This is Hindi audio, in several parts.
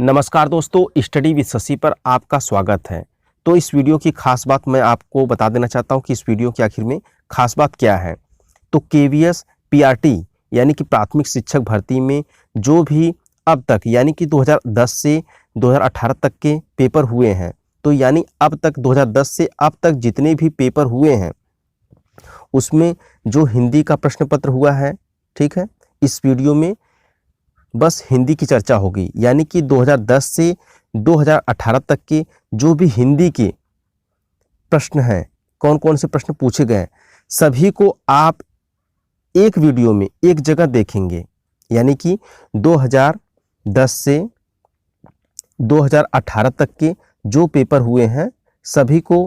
नमस्कार दोस्तों, स्टडी विद शशि पर आपका स्वागत है। तो इस वीडियो की खास बात मैं आपको बता देना चाहता हूं कि इस वीडियो के आखिर में खास बात क्या है। तो केवीएस पीआरटी यानी कि प्राथमिक शिक्षक भर्ती में जो भी अब तक यानी कि 2010 से 2018 तक के पेपर हुए हैं, तो यानी अब तक 2010 से अब तक जितने भी पेपर हुए हैं उसमें जो हिंदी का प्रश्न पत्र हुआ है, ठीक है, इस वीडियो में बस हिंदी की चर्चा होगी। यानी कि 2010 से 2018 तक के जो भी हिंदी के प्रश्न हैं, कौन कौन से प्रश्न पूछे गए हैं, सभी को आप एक वीडियो में एक जगह देखेंगे। यानी कि 2010 से 2018 तक के जो पेपर हुए हैं सभी को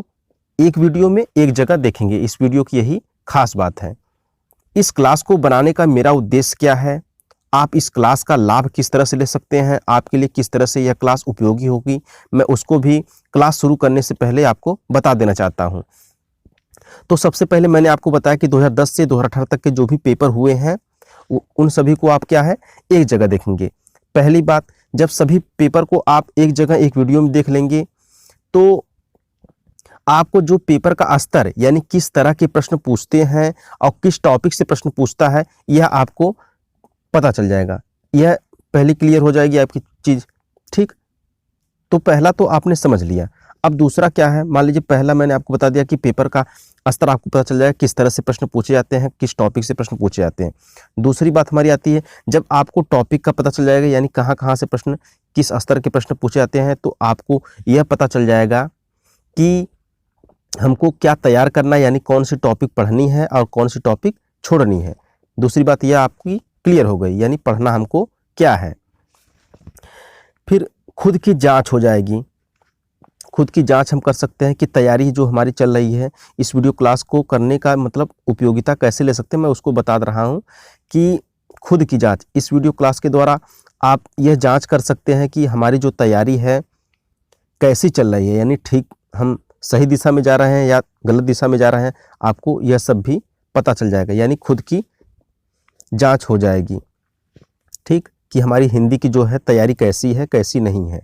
एक वीडियो में एक जगह देखेंगे। इस वीडियो की यही खास बात है। इस क्लास को बनाने का मेरा उद्देश्य क्या है, आप इस क्लास का लाभ किस तरह से ले सकते हैं, आपके लिए किस तरह से यह क्लास उपयोगी होगी, मैं उसको भी क्लास शुरू करने से पहले आपको बता देना चाहता हूं। तो सबसे पहले मैंने आपको बताया कि 2010 से 2018 तक के जो भी पेपर हुए हैं उन सभी को आप क्या है एक जगह देखेंगे। पहली बात, जब सभी पेपर को आप एक जगह एक वीडियो में देख लेंगे तो आपको जो पेपर का स्तर यानी किस तरह के प्रश्न पूछते हैं और किस टॉपिक से प्रश्न पूछता है यह आपको पता चल जाएगा। यह पहले क्लियर हो जाएगी आपकी चीज़, ठीक। तो पहला तो आपने समझ लिया। अब दूसरा क्या है, मान लीजिए पहला मैंने आपको बता दिया कि पेपर का स्तर आपको पता चल जाएगा, किस तरह से प्रश्न पूछे जाते हैं, किस टॉपिक से प्रश्न पूछे जाते हैं। दूसरी बात हमारी आती है, जब आपको टॉपिक का पता चल जाएगा यानी कहाँ कहाँ से प्रश्न किस स्तर के प्रश्न पूछे जाते हैं, तो आपको यह पता चल जाएगा कि हमको क्या तैयार करना है, यानी कौन सी टॉपिक पढ़नी है और कौन सी टॉपिक छोड़नी है। दूसरी बात यह आपकी क्लियर हो गई, यानी पढ़ना हमको क्या है। फिर खुद की जांच हो जाएगी। खुद की जांच हम कर सकते हैं कि तैयारी जो हमारी चल रही है, इस वीडियो क्लास को करने का मतलब उपयोगिता कैसे ले सकते हैं मैं उसको बता रहा हूं कि खुद की जांच इस वीडियो क्लास के द्वारा आप यह जांच कर सकते हैं कि हमारी जो तैयारी है कैसी चल रही है, यानी ठीक हम सही दिशा में जा रहे हैं या गलत दिशा में जा रहे हैं, आपको यह सब भी पता चल जाएगा। यानी खुद की जांच हो जाएगी, ठीक, कि हमारी हिंदी की जो है तैयारी कैसी है कैसी नहीं है।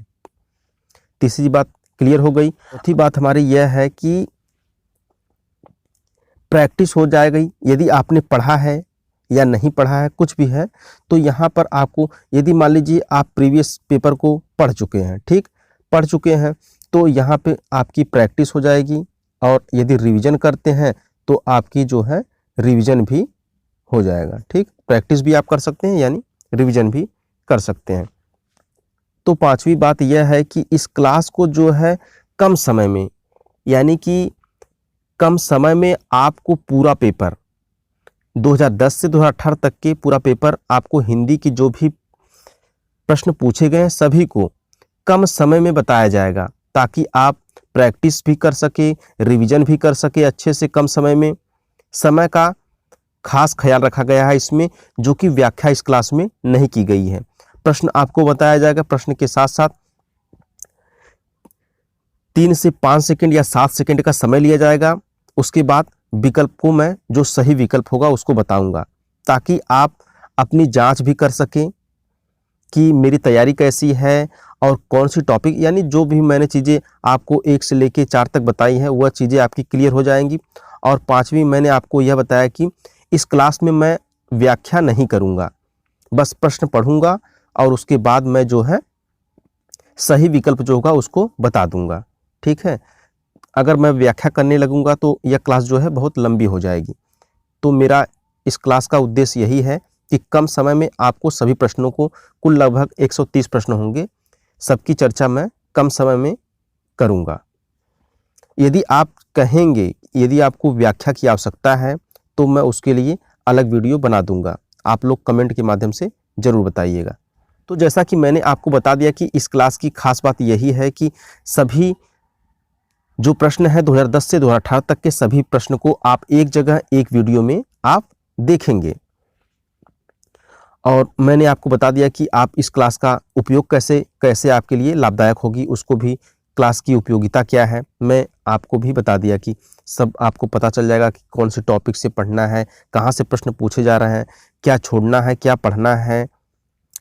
तीसरी बात क्लियर हो गई। चौथी बात हमारी यह है कि प्रैक्टिस हो जाएगी। यदि आपने पढ़ा है या नहीं पढ़ा है, कुछ भी है, तो यहाँ पर आपको, यदि मान लीजिए आप प्रीवियस पेपर को पढ़ चुके हैं, ठीक, पढ़ चुके हैं, तो यहाँ पे आपकी प्रैक्टिस हो जाएगी। और यदि रिवीजन करते हैं तो आपकी जो है रिवीजन भी हो जाएगा, ठीक। प्रैक्टिस भी आप कर सकते हैं यानी रिवीजन भी कर सकते हैं। तो पांचवी बात यह है कि इस क्लास को जो है कम समय में, यानी कि कम समय में आपको पूरा पेपर 2010 से 2018 तक के पूरा पेपर आपको हिंदी की जो भी प्रश्न पूछे गए हैं सभी को कम समय में बताया जाएगा, ताकि आप प्रैक्टिस भी कर सके, रिवीजन भी कर सके अच्छे से कम समय में। समय का खास ख्याल रखा गया है इसमें, जो कि व्याख्या इस क्लास में नहीं की गई है। प्रश्न आपको बताया जाएगा, प्रश्न के साथ साथ 3 से 5 सेकंड या 7 सेकंड का समय लिया जाएगा। उसके बाद विकल्प को मैं जो सही विकल्प होगा उसको बताऊंगा, ताकि आप अपनी जांच भी कर सकें कि मेरी तैयारी कैसी है और कौन सी टॉपिक, यानी जो भी मैंने चीज़ें आपको 1 से लेके 4 तक बताई हैं वह चीज़ें आपकी क्लियर हो जाएंगी। और पांचवी मैंने आपको यह बताया कि इस क्लास में मैं व्याख्या नहीं करूंगा, बस प्रश्न पढ़ूंगा और उसके बाद मैं जो है सही विकल्प जो होगा उसको बता दूंगा, ठीक है। अगर मैं व्याख्या करने लगूंगा तो यह क्लास जो है बहुत लंबी हो जाएगी। तो मेरा इस क्लास का उद्देश्य यही है कि कम समय में आपको सभी प्रश्नों को, कुल लगभग 130 प्रश्न होंगे, सबकी चर्चा मैं कम समय में करूंगा। यदि आप कहेंगे, यदि आपको व्याख्या की आवश्यकता है तो मैं उसके लिए अलग वीडियो बना दूंगा। आप लोग कमेंट के माध्यम से ज़रूर बताइएगा। तो जैसा कि मैंने आपको बता दिया कि इस क्लास की खास बात यही है कि सभी जो प्रश्न है 2010 से 2018 तक के सभी प्रश्न को आप एक जगह एक वीडियो में आप देखेंगे। और मैंने आपको बता दिया कि आप इस क्लास का उपयोग कैसे कैसे आपके लिए लाभदायक होगी, उसको भी क्लास की उपयोगिता क्या है मैं आपको भी बता दिया कि सब आपको पता चल जाएगा कि कौन से टॉपिक से पढ़ना है, कहाँ से प्रश्न पूछे जा रहे हैं, क्या छोड़ना है, क्या पढ़ना है,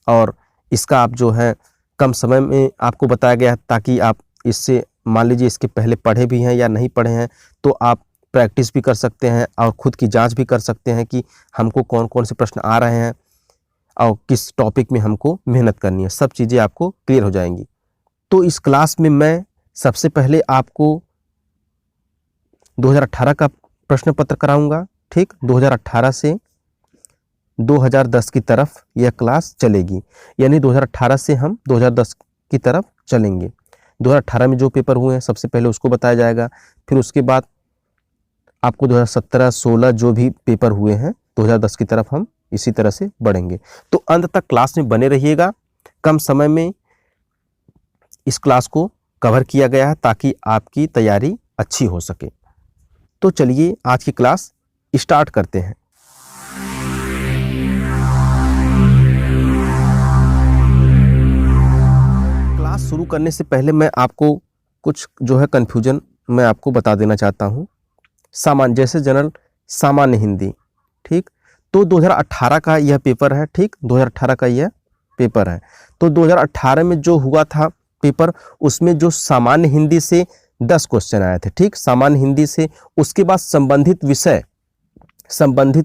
और इसका आप जो है कम समय में आपको बताया गया है, ताकि आप इससे मान लीजिए इसके पहले पढ़े भी हैं या नहीं पढ़े हैं तो आप प्रैक्टिस भी कर सकते हैं और खुद की जांच भी कर सकते हैं कि हमको कौन कौन से प्रश्न आ रहे हैं और किस टॉपिक में हमको मेहनत करनी है। सब चीज़ें आपको क्लियर हो जाएंगी। तो इस क्लास में मैं सबसे पहले आपको 2018 का प्रश्न पत्र कराऊंगा। ठीक, 2018 से 2010 की तरफ यह क्लास चलेगी, यानी 2018 से हम 2010 की तरफ चलेंगे। 2018 में जो पेपर हुए हैं सबसे पहले उसको बताया जाएगा, फिर उसके बाद आपको 2017-16 जो भी पेपर हुए हैं 2010 की तरफ हम इसी तरह से बढ़ेंगे। तो अंत तक क्लास में बने रहिएगा। कम समय में इस क्लास को कवर किया गया है ताकि आपकी तैयारी अच्छी हो सके। तो चलिए आज की क्लास स्टार्ट करते हैं। क्लास शुरू करने से पहले मैं आपको कुछ जो है कन्फ्यूजन मैं आपको बता देना चाहता हूँ। सामान्य, जैसे जनरल सामान्य हिंदी, ठीक, तो 2018 का यह पेपर है। ठीक, 2018 का यह पेपर है। तो 2018 में जो हुआ था पेपर, उसमें जो सामान्य हिंदी से 10 क्वेश्चन आए थे। ठीक, सामान्य हिंदी से, उसके बाद संबंधित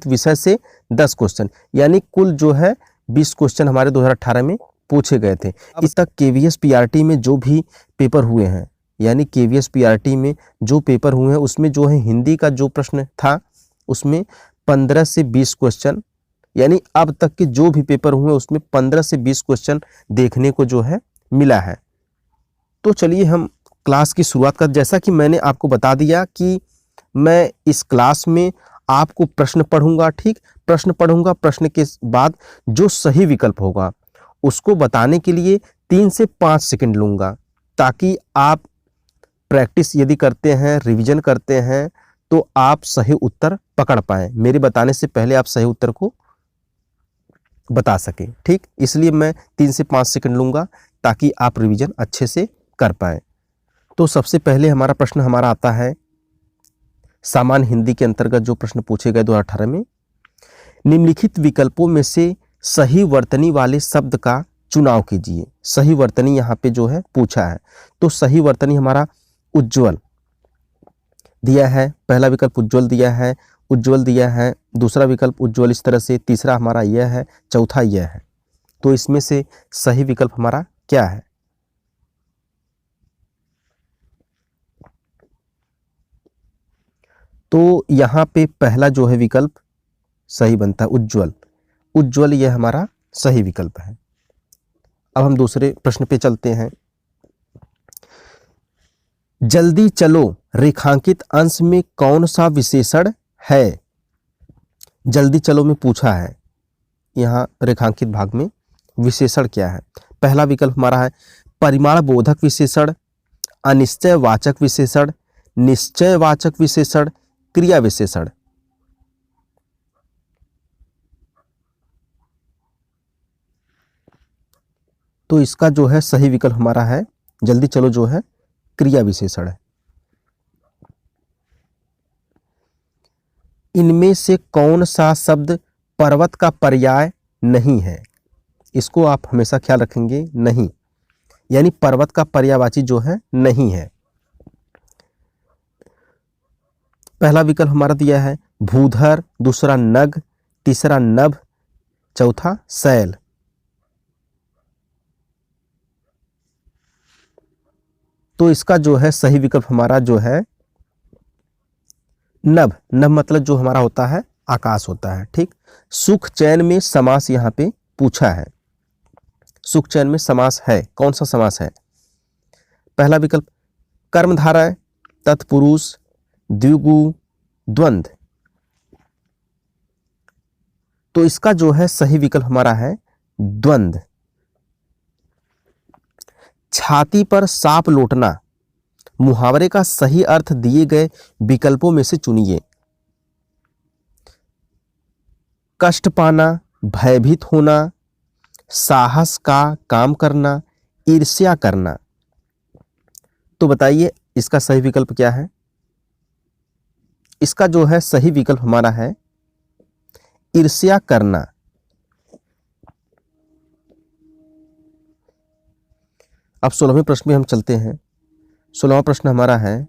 विषय से 10 क्वेश्चन, यानी कुल जो है 20 क्वेश्चन हमारे 2018 में पूछे गए थे। इस तक केवीएस पीआरटी में जो भी पेपर हुए हैं, यानी केवीएस पीआरटी में जो पेपर हुए हैं उसमें जो है हिंदी का जो प्रश्न था उसमें 15 से 20 क्वेश्चन, यानी अब तक के जो भी पेपर हुए उसमें 15 से 20 क्वेश्चन देखने को जो है मिला है। तो चलिए हम क्लास की शुरुआत कर। जैसा कि मैंने आपको बता दिया कि मैं इस क्लास में आपको प्रश्न पढ़ूंगा। ठीक, प्रश्न पढ़ूंगा, प्रश्न के बाद जो सही विकल्प होगा उसको बताने के लिए 3 से 5 सेकंड लूंगा, ताकि आप प्रैक्टिस यदि करते हैं, रिवीजन करते हैं तो आप सही उत्तर पकड़ पाएं। मेरे बताने से पहले आप सही उत्तर को बता सकें। ठीक, इसलिए मैं 3 से 5 सेकंड लूंगा ताकि आप रिवीजन अच्छे से कर पाएं। तो सबसे पहले हमारा प्रश्न आता है सामान्य हिंदी के अंतर्गत जो प्रश्न पूछे गए 2018 में, निम्नलिखित विकल्पों में से सही वर्तनी वाले शब्द का चुनाव कीजिए। सही वर्तनी यहाँ पे जो है पूछा है, तो सही वर्तनी हमारा उज्ज्वल दिया है, पहला विकल्प उज्ज्वल दिया है, उज्ज्वल दिया है, दूसरा विकल्प उज्ज्वल इस तरह से, तीसरा हमारा यह है, चौथा यह है। तो इसमें से सही विकल्प हमारा क्या है? तो यहाँ पे पहला जो है विकल्प सही बनता है, उज्ज्वल। उज्ज्वल यह हमारा सही विकल्प है। अब हम दूसरे प्रश्न पे चलते हैं। जल्दी चलो रेखांकित अंश में कौन सा विशेषण है? जल्दी चलो में पूछा है, यहाँ रेखांकित भाग में विशेषण क्या है? पहला विकल्प हमारा है परिमाण बोधक विशेषण, अनिश्चयवाचक विशेषण, निश्चयवाचक विशेषण, क्रिया विशेषण। तो इसका जो है सही विकल्प हमारा है, जल्दी चलो जो है क्रिया विशेषण है। इनमें से कौन सा शब्द पर्वत का पर्याय नहीं है? इसको आप हमेशा ख्याल रखेंगे, नहीं, यानी पर्वत का पर्यायवाची जो है नहीं है। पहला विकल्प हमारा दिया है भूधर, दूसरा नग, तीसरा नभ, चौथा शैल। तो इसका जो है सही विकल्प हमारा जो है नभ। नभ मतलब जो हमारा होता है आकाश होता है। ठीक, सुख चैन में समास यहाँ पे पूछा है। सुख चैन में समास है, कौन सा समास है? पहला विकल्प कर्मधारय, तत्पुरुष, द्विगु, द्वंद्व। तो इसका जो है सही विकल्प हमारा है द्वंद्व। छाती पर सांप लौटना मुहावरे का सही अर्थ दिए गए विकल्पों में से चुनिए। कष्ट पाना, भयभीत होना, साहस का काम करना, ईर्ष्या करना। तो बताइए इसका सही विकल्प क्या है? इसका जो है सही विकल्प हमारा है ईर्ष्या करना। अब 16वें प्रश्न में हम चलते हैं। 16वां प्रश्न हमारा है,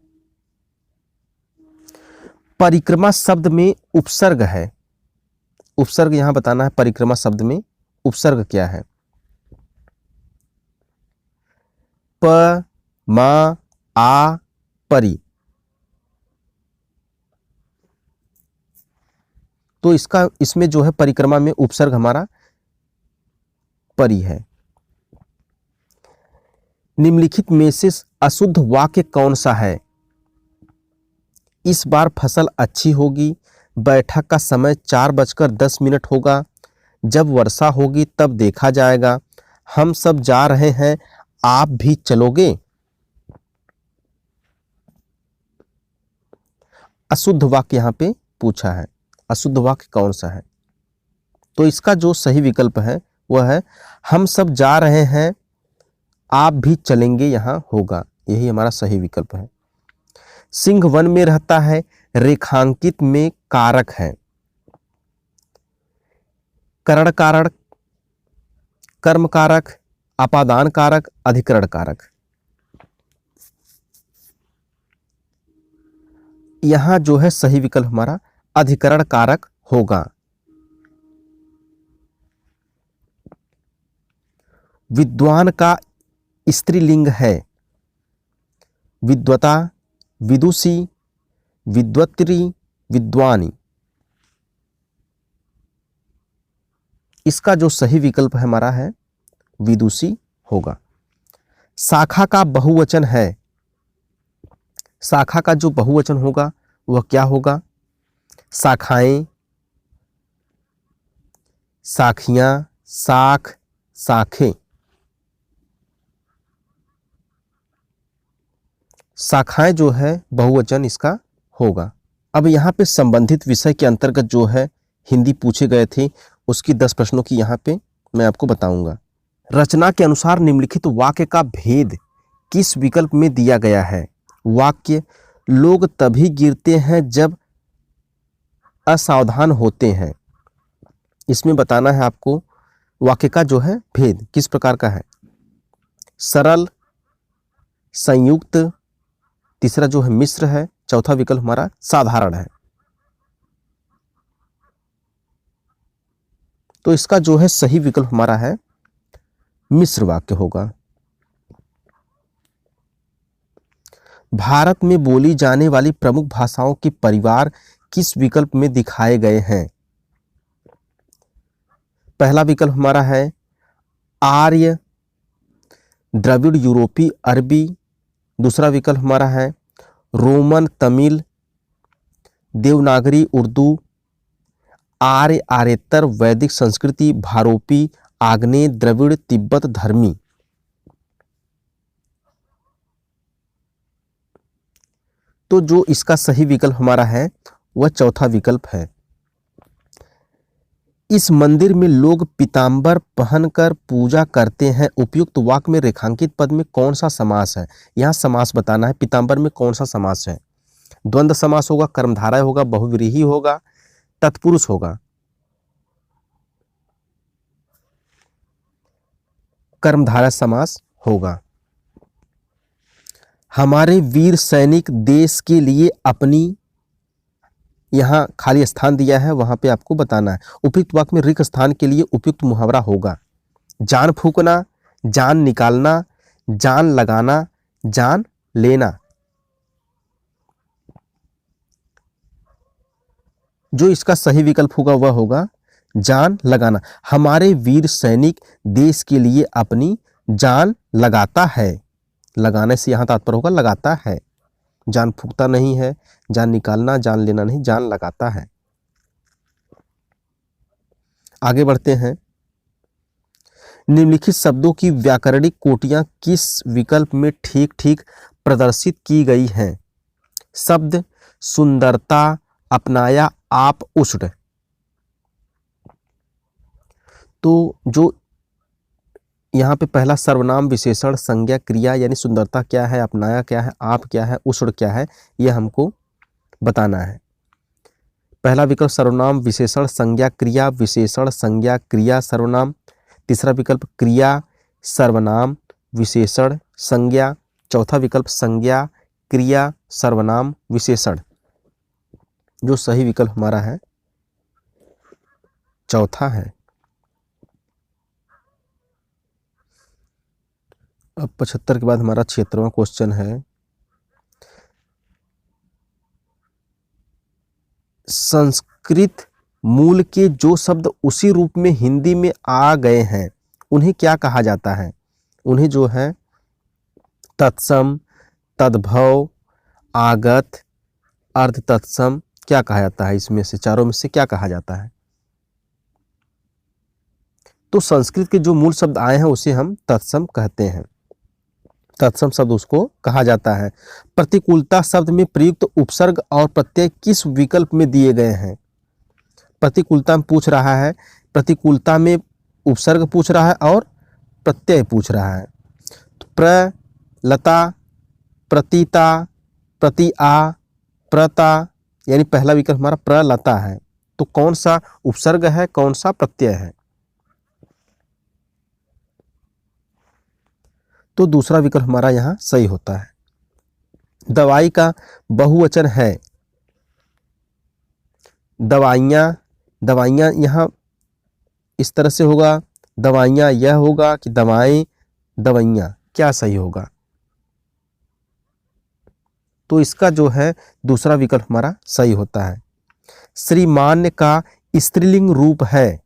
परिक्रमा शब्द में उपसर्ग है। उपसर्ग यहां बताना है, परिक्रमा शब्द में उपसर्ग क्या है। प, मा, आ, परी। तो इसमें जो है परिक्रमा में उपसर्ग हमारा परी है। निम्नलिखित में से अशुद्ध वाक्य कौन सा है। इस बार फसल अच्छी होगी, बैठक का समय 4:10 होगा, जब वर्षा होगी तब देखा जाएगा, हम सब जा रहे हैं, आप भी चलोगे। अशुद्ध वाक्य यहां पे पूछा है, अशुद्ध वाक्य कौन सा है। तो इसका जो सही विकल्प है वह है हम सब जा रहे हैं, आप भी चलेंगे, यहां होगा, यही हमारा सही विकल्प है। सिंह वन में रहता है, रेखांकित में कारक है। करण कारक, कर्म कारक, अपादान कारक, अधिकरण कारक। यहां जो है सही विकल्प हमारा अधिकरण कारक होगा। विद्वान का स्त्रीलिंग है। विद्वता, विदुषी, विद्वत्री, विद्वानी। इसका जो सही विकल्प है हमारा है विदुषी होगा। शाखा का बहुवचन है। शाखा का जो बहुवचन होगा वह क्या होगा। शाखाएं, शाखियां, शाख, शाखें। शाखाएं जो है बहुवचन इसका होगा। अब यहाँ पे संबंधित विषय के अंतर्गत जो है हिंदी पूछे गए थे उसकी 10 प्रश्नों की यहाँ पे मैं आपको बताऊंगा। रचना के अनुसार निम्नलिखित वाक्य का भेद किस विकल्प में दिया गया है। वाक्य लोग तभी गिरते हैं जब असावधान होते हैं। इसमें बताना है आपको वाक्य का जो है भेद किस प्रकार का है। सरल, संयुक्त, तीसरा जो है मिश्र है, चौथा विकल्प हमारा साधारण है। तो इसका जो है सही विकल्प हमारा है मिश्र वाक्य होगा। भारत में बोली जाने वाली प्रमुख भाषाओं के परिवार किस विकल्प में दिखाए गए हैं। पहला विकल्प हमारा है आर्य, द्रविड़, यूरोपी, अरबी। दूसरा विकल्प हमारा है रोमन, तमिल, देवनागरी, उर्दू, आर्य, आर्येतर, वैदिक, संस्कृति, भारोपी, आग्नेय, द्रविड़, तिब्बत, धर्मी। तो जो इसका सही विकल्प हमारा है वह चौथा विकल्प है। इस मंदिर में लोग पीतांबर पहनकर पूजा करते हैं। उपयुक्त वाक्य में रेखांकित पद में कौन सा समास है। यहां समास बताना है। पीतांबर में कौन सा समास है। द्वंद्व समास होगा, कर्मधारय होगा, बहुव्रीहि होगा, तत्पुरुष होगा। कर्मधारय समास होगा। हमारे वीर सैनिक देश के लिए अपनी, यहां खाली स्थान दिया है वहां पे आपको बताना है। उपयुक्त वाक्य में रिक्त स्थान के लिए उपयुक्त मुहावरा होगा जान फूकना, जान निकालना, जान लगाना, जान लेना। जो इसका सही विकल्प होगा वह होगा जान लगाना। हमारे वीर सैनिक देश के लिए अपनी जान लगाता है। लगाने से यहां तात्पर्य होगा लगाता है। जान फूकता नहीं है, जान निकालना, जान लेना नहीं, जान लगाता है। आगे बढ़ते हैं। निम्नलिखित शब्दों की व्याकरणिक कोटियां किस विकल्प में ठीक ठीक प्रदर्शित की गई हैं। शब्द सुंदरता, अपनाया, आप, उष्ण। तो जो यहाँ पे पहला सर्वनाम, विशेषण, संज्ञा, क्रिया यानी सुंदरता क्या है, अपनाया क्या है, आप क्या है, उष्ण क्या है, यह हमको बताना है। पहला विकल्प सर्वनाम, विशेषण, संज्ञा, क्रिया, विशेषण, संज्ञा, क्रिया, सर्वनाम। तीसरा विकल्प क्रिया, सर्वनाम, विशेषण, संज्ञा, चौथा विकल्प संज्ञा, क्रिया, सर्वनाम, विशेषण। जो सही विकल्प हमारा है चौथा है। अब 75 के बाद हमारा 76वां क्वेश्चन है, संस्कृत मूल के जो शब्द उसी रूप में हिंदी में आ गए हैं उन्हें क्या कहा जाता है? उन्हें जो है तत्सम, तद्भव, आगत, अर्ध तत्सम क्या कहा जाता है? इसमें से चारों में से क्या कहा जाता है? तो संस्कृत के जो मूल शब्द आए हैं उसे हम तत्सम कहते हैं। तत्सम शब्द उसको कहा जाता है। प्रतिकूलता शब्द में प्रयुक्त उपसर्ग और प्रत्यय किस विकल्प में दिए गए हैं? प्रतिकूलता में पूछ रहा है, प्रतिकूलता में उपसर्ग पूछ रहा है और प्रत्यय पूछ रहा है। तो प्र, लता, प्रतीता, प्रतिआ, प्रता, यानी पहला विकल्प हमारा प्रलता है। तो कौन सा उपसर्ग है, कौन सा प्रत्यय है? तो दूसरा विकल्प हमारा यहाँ सही होता है। दवाई का बहुवचन है दवाइयाँ। दवाइयाँ यहाँ इस तरह से होगा, दवाइयाँ यह होगा कि दवाएं, दवाइयाँ, क्या सही होगा? तो इसका जो है दूसरा विकल्प हमारा सही होता है। श्रीमान का स्त्रीलिंग रूप है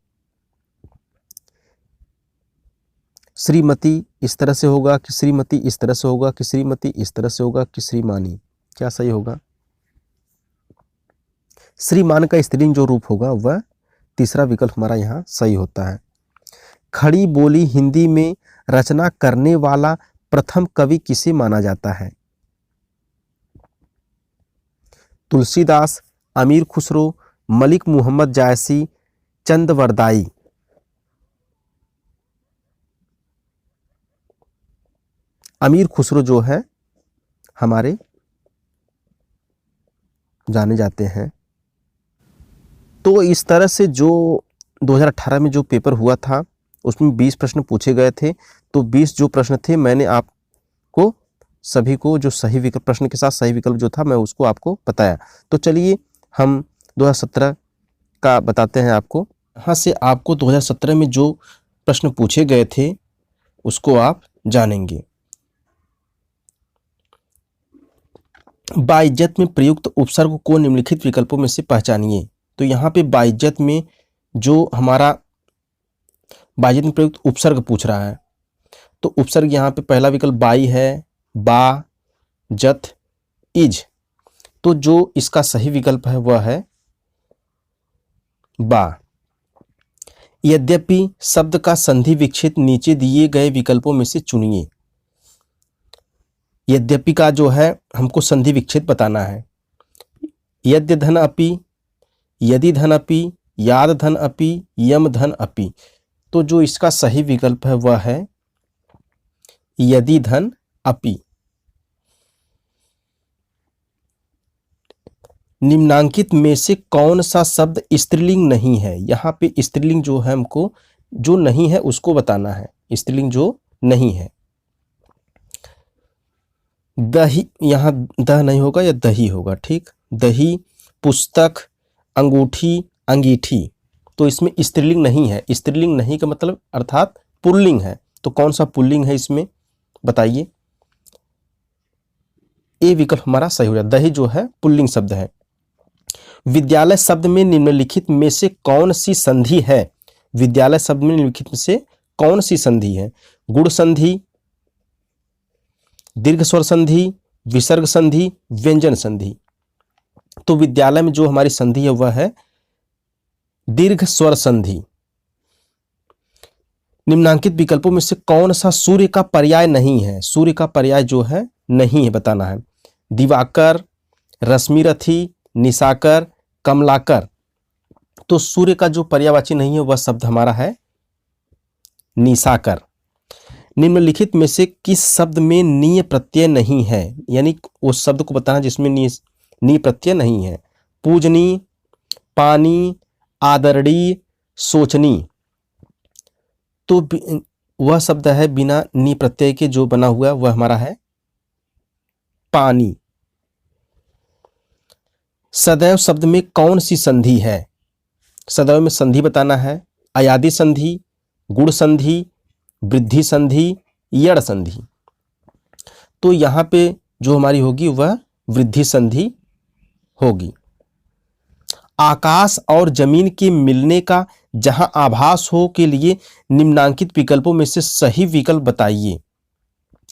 श्रीमती, इस तरह से होगा कि श्रीमती, इस तरह से होगा कि श्रीमती, इस तरह से होगा कि श्रीमानी, क्या सही होगा? श्रीमान का स्त्रीलिंग जो रूप होगा वह तीसरा विकल्प हमारा यहाँ सही होता है। खड़ी बोली हिंदी में रचना करने वाला प्रथम कवि किसे माना जाता है? तुलसीदास, अमीर खुसरो, मलिक मुहम्मद जायसी, चंदवरदाई। अमीर खुसरो जो है हमारे जाने जाते हैं। तो इस तरह से जो 2018 में जो पेपर हुआ था उसमें 20 प्रश्न पूछे गए थे। तो 20 जो प्रश्न थे मैंने आपको सभी को जो सही विकल्प, प्रश्न के साथ सही विकल्प जो था मैं उसको आपको बताया। तो चलिए हम 2017 का बताते हैं आपको। यहाँ से आपको 2017 में जो प्रश्न पूछे गए थे उसको आप जानेंगे। बाइज्जत में प्रयुक्त उपसर्ग को निम्नलिखित विकल्पों में से पहचानिए। तो यहाँ पे बाइज्जत में जो हमारा बाइज्जत में प्रयुक्त उपसर्ग पूछ रहा है, तो उपसर्ग यहाँ पे पहला विकल्प बाई है, बा, जत, इज। तो जो इसका सही विकल्प है वह है बा। यद्यपि शब्द का संधि विच्छेद नीचे दिए गए विकल्पों में से चुनिए। यद्यपि का जो है हमको संधि विच्छेद बताना है। यद्य धन अपि, यदि धन अपि, याद धन अपि, यम धन अपि। तो जो इसका सही विकल्प है वह है यदि धन अपि। निम्नांकित में से कौन सा शब्द स्त्रीलिंग नहीं है? यहाँ पे स्त्रीलिंग जो है हमको जो नहीं है उसको बताना है। स्त्रीलिंग जो नहीं है, दही, यहाँ दह नहीं होगा या दही होगा, ठीक। दही, पुस्तक, अंगूठी, अंगीठी। तो इसमें स्त्रीलिंग नहीं है। स्त्रीलिंग नहीं का मतलब अर्थात पुल्लिंग है। तो कौन सा पुल्लिंग है इसमें बताइए? ए विकल्प हमारा सही हो जाए। दही जो है पुल्लिंग शब्द है। विद्यालय शब्द में निम्नलिखित में से कौन सी संधि है? विद्यालय शब्द में निम्नलिखित में से कौन सी संधि है? गुण संधि, दीर्घ स्वर संधि, विसर्ग संधि, व्यंजन संधि। तो विद्यालय में जो हमारी संधि है वह है दीर्घ स्वर संधि। निम्नांकित विकल्पों में से कौन सा सूर्य का पर्याय नहीं है? सूर्य का पर्याय जो है नहीं है बताना है। दिवाकर, रश्मिरथी, निशाकर, कमलाकर। तो सूर्य का जो पर्यायवाची नहीं है वह शब्द हमारा है निशाकर। निम्नलिखित में से किस शब्द में नीय प्रत्यय नहीं है? यानी उस शब्द को बताना जिसमें नी प्रत्यय नहीं है। पूजनी, पानी, आदरणीय, सोचनी। तो वह शब्द है बिना नी प्रत्यय के जो बना हुआ वह हमारा है पानी। सदैव शब्द में कौन सी संधि है? सदैव में संधि बताना है। अयादि संधि, गुण संधि, वृद्धि संधि, यड़ संधि। तो यहाँ पे जो हमारी होगी वह वृद्धि संधि होगी। आकाश और जमीन के मिलने का जहां आभास हो के लिए निम्नांकित विकल्पों में से सही विकल्प बताइए।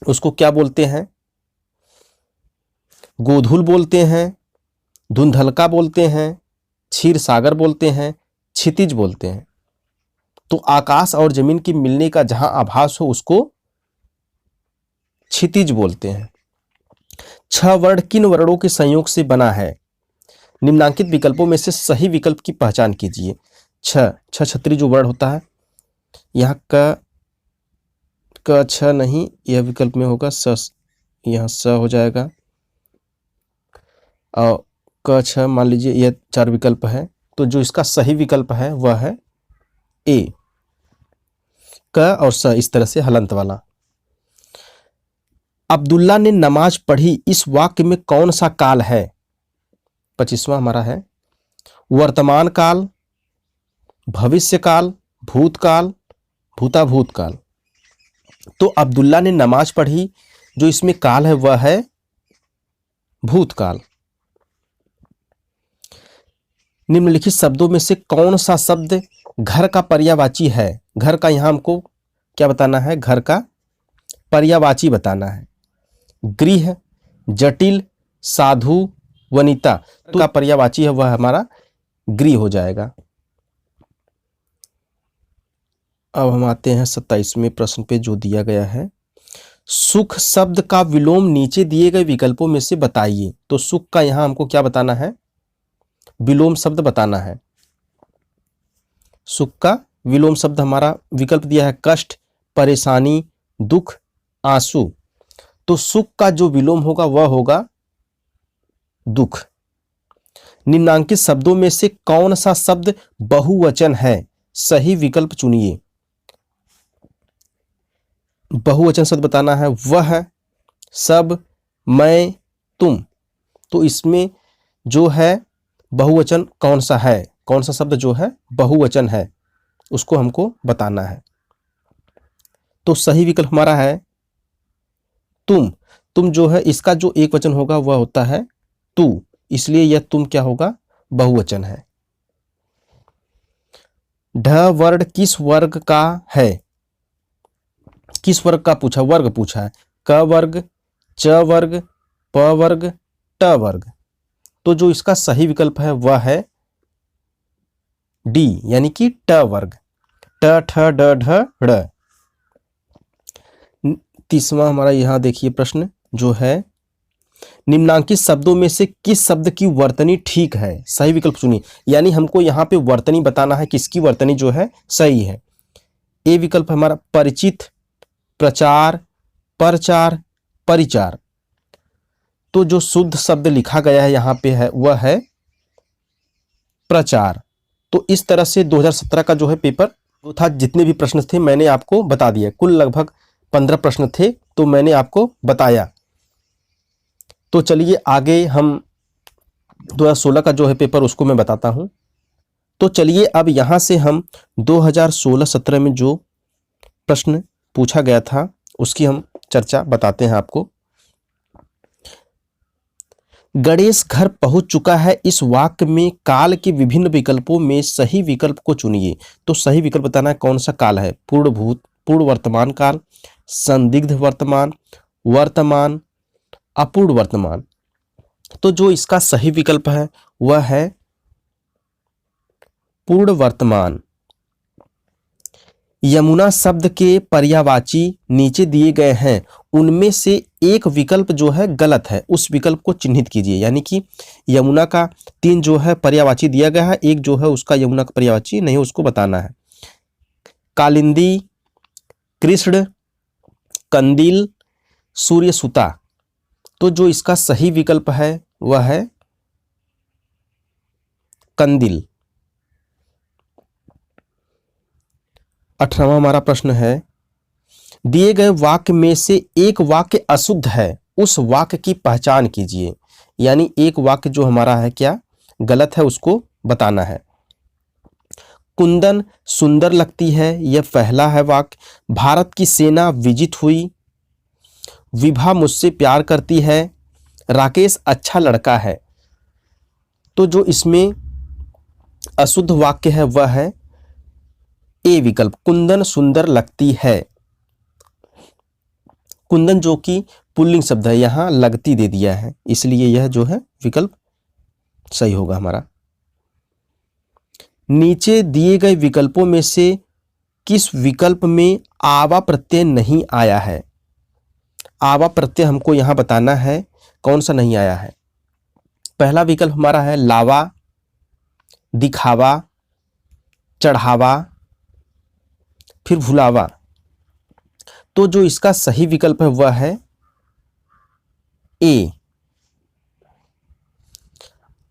उसको क्या बोलते हैं? गोधूल बोलते हैं, धुंधलका बोलते हैं, क्षीर सागर बोलते हैं, क्षितिज बोलते हैं। तो आकाश और जमीन के मिलने का जहां आभास हो उसको क्षितिज बोलते हैं। छह वर्ण किन वर्णों के संयोग से बना है? निम्नांकित विकल्पों में से सही विकल्प की पहचान कीजिए। छह छत्री जो वर्ण होता है, यहाँ क छ नहीं, यह विकल्प में होगा स, यहाँ स हो जाएगा। और क छ मान लीजिए यह चार विकल्प है, तो जो इसका सही विकल्प है वह है ए, क और स, इस तरह से हलंत वाला। अब्दुल्ला ने नमाज पढ़ी, इस वाक्य में कौन सा काल है? 25वां हमारा है वर्तमान काल, भविष्य काल, भूतकाल, भूताभूत काल। तो अब्दुल्ला ने नमाज पढ़ी, जो इसमें काल है वह है भूतकाल। निम्नलिखित शब्दों में से कौन सा शब्द घर का पर्यायवाची है? घर का यहां हमको क्या बताना है? घर का पर्यायवाची बताना है। गृह, जटिल, साधु, वनिता। तो का पर्यायवाची है वह हमारा गृह हो जाएगा। अब हम आते हैं 27वें प्रश्न पे जो दिया गया है। सुख शब्द का विलोम नीचे दिए गए विकल्पों में से बताइए। तो सुख का यहां हमको क्या बताना है? विलोम शब्द बताना है। सुख का विलोम शब्द हमारा विकल्प दिया है कष्ट, परेशानी, दुख, आंसू। तो सुख का जो विलोम होगा वह होगा दुख। निम्नांकित शब्दों में से कौन सा शब्द बहुवचन है? सही विकल्प चुनिए। बहुवचन शब्द बताना है। वह, सब, मैं, तुम। तो इसमें जो है बहुवचन कौन सा है? कौन सा शब्द जो है बहुवचन है उसको हमको बताना है। तो सही विकल्प हमारा है तुम। तुम जो है इसका जो एक वचन होगा वह होता है तू, इसलिए यह तुम क्या होगा? बहुवचन है। ढ वर्ण किस वर्ग का है? किस वर्ग का पूछा? वर्ग पूछा है। क वर्ग, च वर्ग, प वर्ग, ट वर्ग। तो जो इसका सही विकल्प है वह है डी, यानी कि ट वर्ग। ट, ठ, ड, ढ, ड़। 30वां हमारा यहां देखिए प्रश्न जो है, निम्नांकित शब्दों में से किस शब्द की वर्तनी ठीक है? सही विकल्प चुनिए। यानी हमको यहाँ पे वर्तनी बताना है, किसकी वर्तनी जो है सही है। ए विकल्प हमारा परिचित, प्रचार, प्रचार, परिचार। तो जो शुद्ध शब्द लिखा गया है यहाँ पे है वह है प्रचार। तो इस तरह से 2017 का जो है पेपर वो था, जितने भी प्रश्न थे मैंने आपको बता दिया। कुल लगभग 15 प्रश्न थे तो मैंने आपको बताया। तो चलिए आगे हम 2016 का जो है पेपर उसको मैं बताता हूं। तो चलिए अब यहां से हम 2016-17 में जो प्रश्न पूछा गया था उसकी हम चर्चा बताते हैं आपको। गणेश घर पहुंच चुका है, इस वाक्य में काल के विभिन्न विकल्पों में सही विकल्प को चुनिए। तो सही विकल्प बताना है कौन सा काल है? पूर्ण भूत, पूर्ण वर्तमान काल, संदिग्ध वर्तमान, वर्तमान, अपूर्ण वर्तमान। तो जो इसका सही विकल्प है वह है पूर्ण वर्तमान। यमुना शब्द के पर्यायवाची नीचे दिए गए हैं, उनमें से एक विकल्प जो है गलत है, उस विकल्प को चिन्हित कीजिए। यानी कि यमुना का 3 जो है पर्यायवाची दिया गया है, एक जो है उसका यमुना का पर्यायवाची नहीं, उसको बताना है। कालिंदी, कृष्ण, कंदील, सूर्य सुता। तो जो इसका सही विकल्प है वह है कंदील। 18वां हमारा प्रश्न है, दिए गए वाक्य में से एक वाक्य अशुद्ध है, उस वाक्य की पहचान कीजिए। यानी एक वाक्य जो हमारा है क्या गलत है उसको बताना है। कुंदन सुंदर लगती है, यह पहला है वाक्य। भारत की सेना विजित हुई। विभा मुझसे प्यार करती है। राकेश अच्छा लड़का है। तो जो इसमें अशुद्ध वाक्य है वह है ए विकल्प, कुंदन सुंदर लगती है। कुंदन जो कि पुल्लिंग शब्द है, यहां लगती दे दिया है, इसलिए यह जो है विकल्प सही होगा हमारा। नीचे दिए गए विकल्पों में से किस विकल्प में आवा प्रत्यय नहीं आया है? आवा प्रत्यय हमको यहां बताना है कौन सा नहीं आया है। पहला विकल्प हमारा है लावा, दिखावा, चढ़ावा, फिर भुलावा। तो जो इसका सही विकल्प है वह है ए,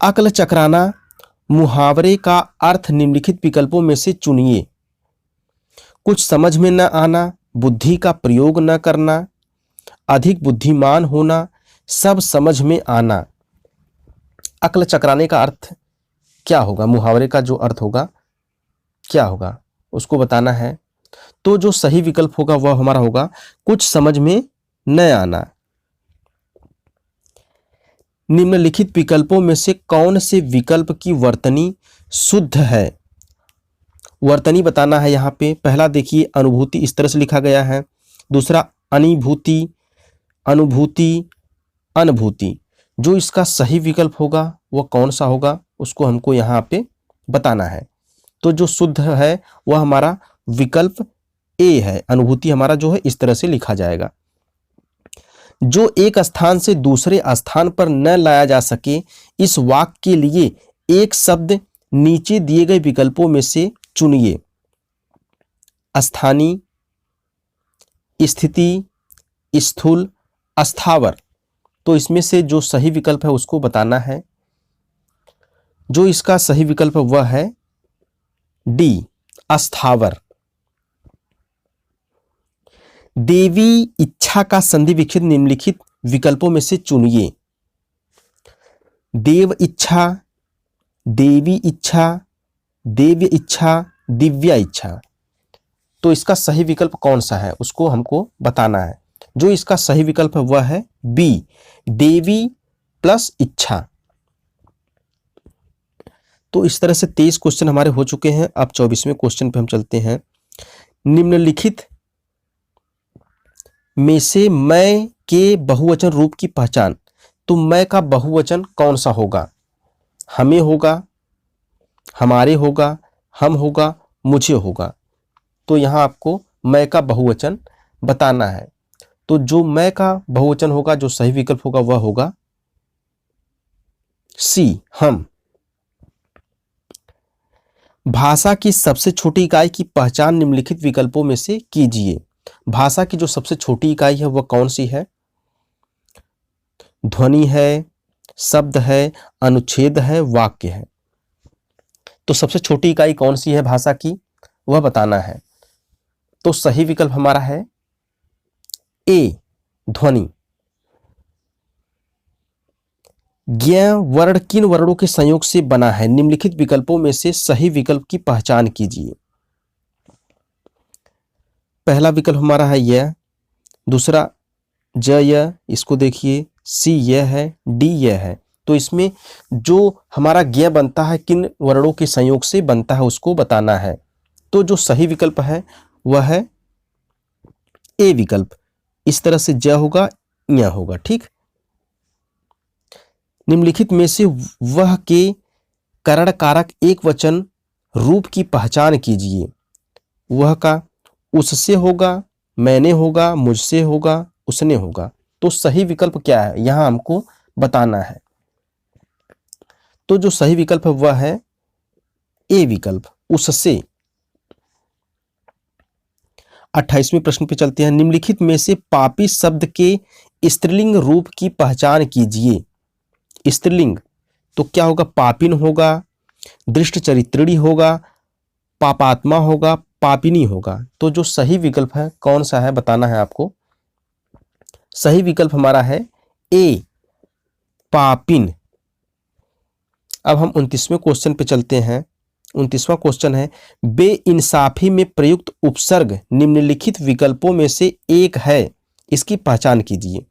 अक्ल चकराना। मुहावरे का अर्थ निम्नलिखित विकल्पों में से चुनिए। कुछ समझ में न आना, बुद्धि का प्रयोग न करना, अधिक बुद्धिमान होना, सब समझ में आना। अक्ल चकराने का अर्थ क्या होगा? मुहावरे का जो अर्थ होगा क्या होगा उसको बताना है। तो जो सही विकल्प होगा वह हमारा होगा कुछ समझ में न आना। निम्नलिखित विकल्पों में से कौन से विकल्प की वर्तनी शुद्ध है? वर्तनी बताना है यहाँ पे। पहला देखिए अनुभूति, इस तरह से लिखा गया है। दूसरा अनिभूति, अनुभूति, अनुभूति। जो इसका सही विकल्प होगा वह कौन सा होगा उसको हमको यहाँ पे बताना है। तो जो शुद्ध है वह हमारा विकल्प ए है। अनुभूति हमारा जो है इस तरह से लिखा जाएगा। जो एक स्थान से दूसरे स्थान पर न लाया जा सके, इस वाक्य के लिए एक शब्द नीचे दिए गए विकल्पों में से चुनिए। स्थानीय, स्थिति, स्थूल, अस्थावर। तो इसमें से जो सही विकल्प है उसको बताना है। जो इसका सही विकल्प है वह है डी, अस्थावर। देवी इच्छा का संधि विच्छेद निम्नलिखित विकल्पों में से चुनिए। देव इच्छा, देवी इच्छा, देव्य इच्छा, दिव्या इच्छा। तो इसका सही विकल्प कौन सा है उसको हमको बताना है। जो इसका सही विकल्प है वह है बी, देवी प्लस इच्छा। तो इस तरह से 23 क्वेश्चन हमारे हो चुके हैं। अब 24वें क्वेश्चन पे हम चलते हैं। निम्नलिखित में से मैं के बहुवचन रूप की पहचान। तो मैं का बहुवचन कौन सा होगा? हमें होगा, हमारे होगा, हम होगा, मुझे होगा। तो यहाँ आपको मैं का बहुवचन बताना है। तो जो मैं का बहुवचन होगा, जो सही विकल्प होगा वह होगा सी, हम। भाषा की सबसे छोटी इकाई की पहचान निम्नलिखित विकल्पों में से कीजिए। भाषा की जो सबसे छोटी इकाई है वह कौन सी है? ध्वनि है, शब्द है, अनुच्छेद है, वाक्य है। तो सबसे छोटी इकाई कौन सी है भाषा की वह बताना है। तो सही विकल्प हमारा है ए, ध्वनि। ज्ञ वर्ण किन वर्णों के संयोग से बना है? निम्नलिखित विकल्पों में से सही विकल्प की पहचान कीजिए। पहला विकल्प हमारा है यह, दूसरा ज य, इसको देखिए सी यह है, डी यह है। तो इसमें जो हमारा ज्ञ बनता है किन वर्णों के संयोग से बनता है उसको बताना है। तो जो सही विकल्प है वह है ए विकल्प। इस तरह से ज होगा, य होगा। ठीक। निम्नलिखित में से वह के करण कारक एक वचन रूप की पहचान कीजिए। वह का उससे होगा, मैंने होगा, मुझसे होगा, उसने होगा। तो सही विकल्प क्या है यहां हमको बताना है। तो जो सही विकल्प है वह है ए विकल्प, उससे। 28वें प्रश्न पे चलते हैं। निम्नलिखित में से पापी शब्द के स्त्रीलिंग रूप की पहचान कीजिए। स्त्रीलिंग तो क्या होगा? पापिन होगा, दृष्ट चरित्रिणी होगा, पापात्मा होगा, पापिनी होगा। तो जो सही विकल्प है कौन सा है बताना है आपको। सही विकल्प हमारा है ए, पापिन। अब हम 29वें क्वेश्चन पे चलते हैं। 29वां क्वेश्चन है, बेइंसाफी में प्रयुक्त उपसर्ग निम्नलिखित विकल्पों में से एक है, इसकी पहचान कीजिए।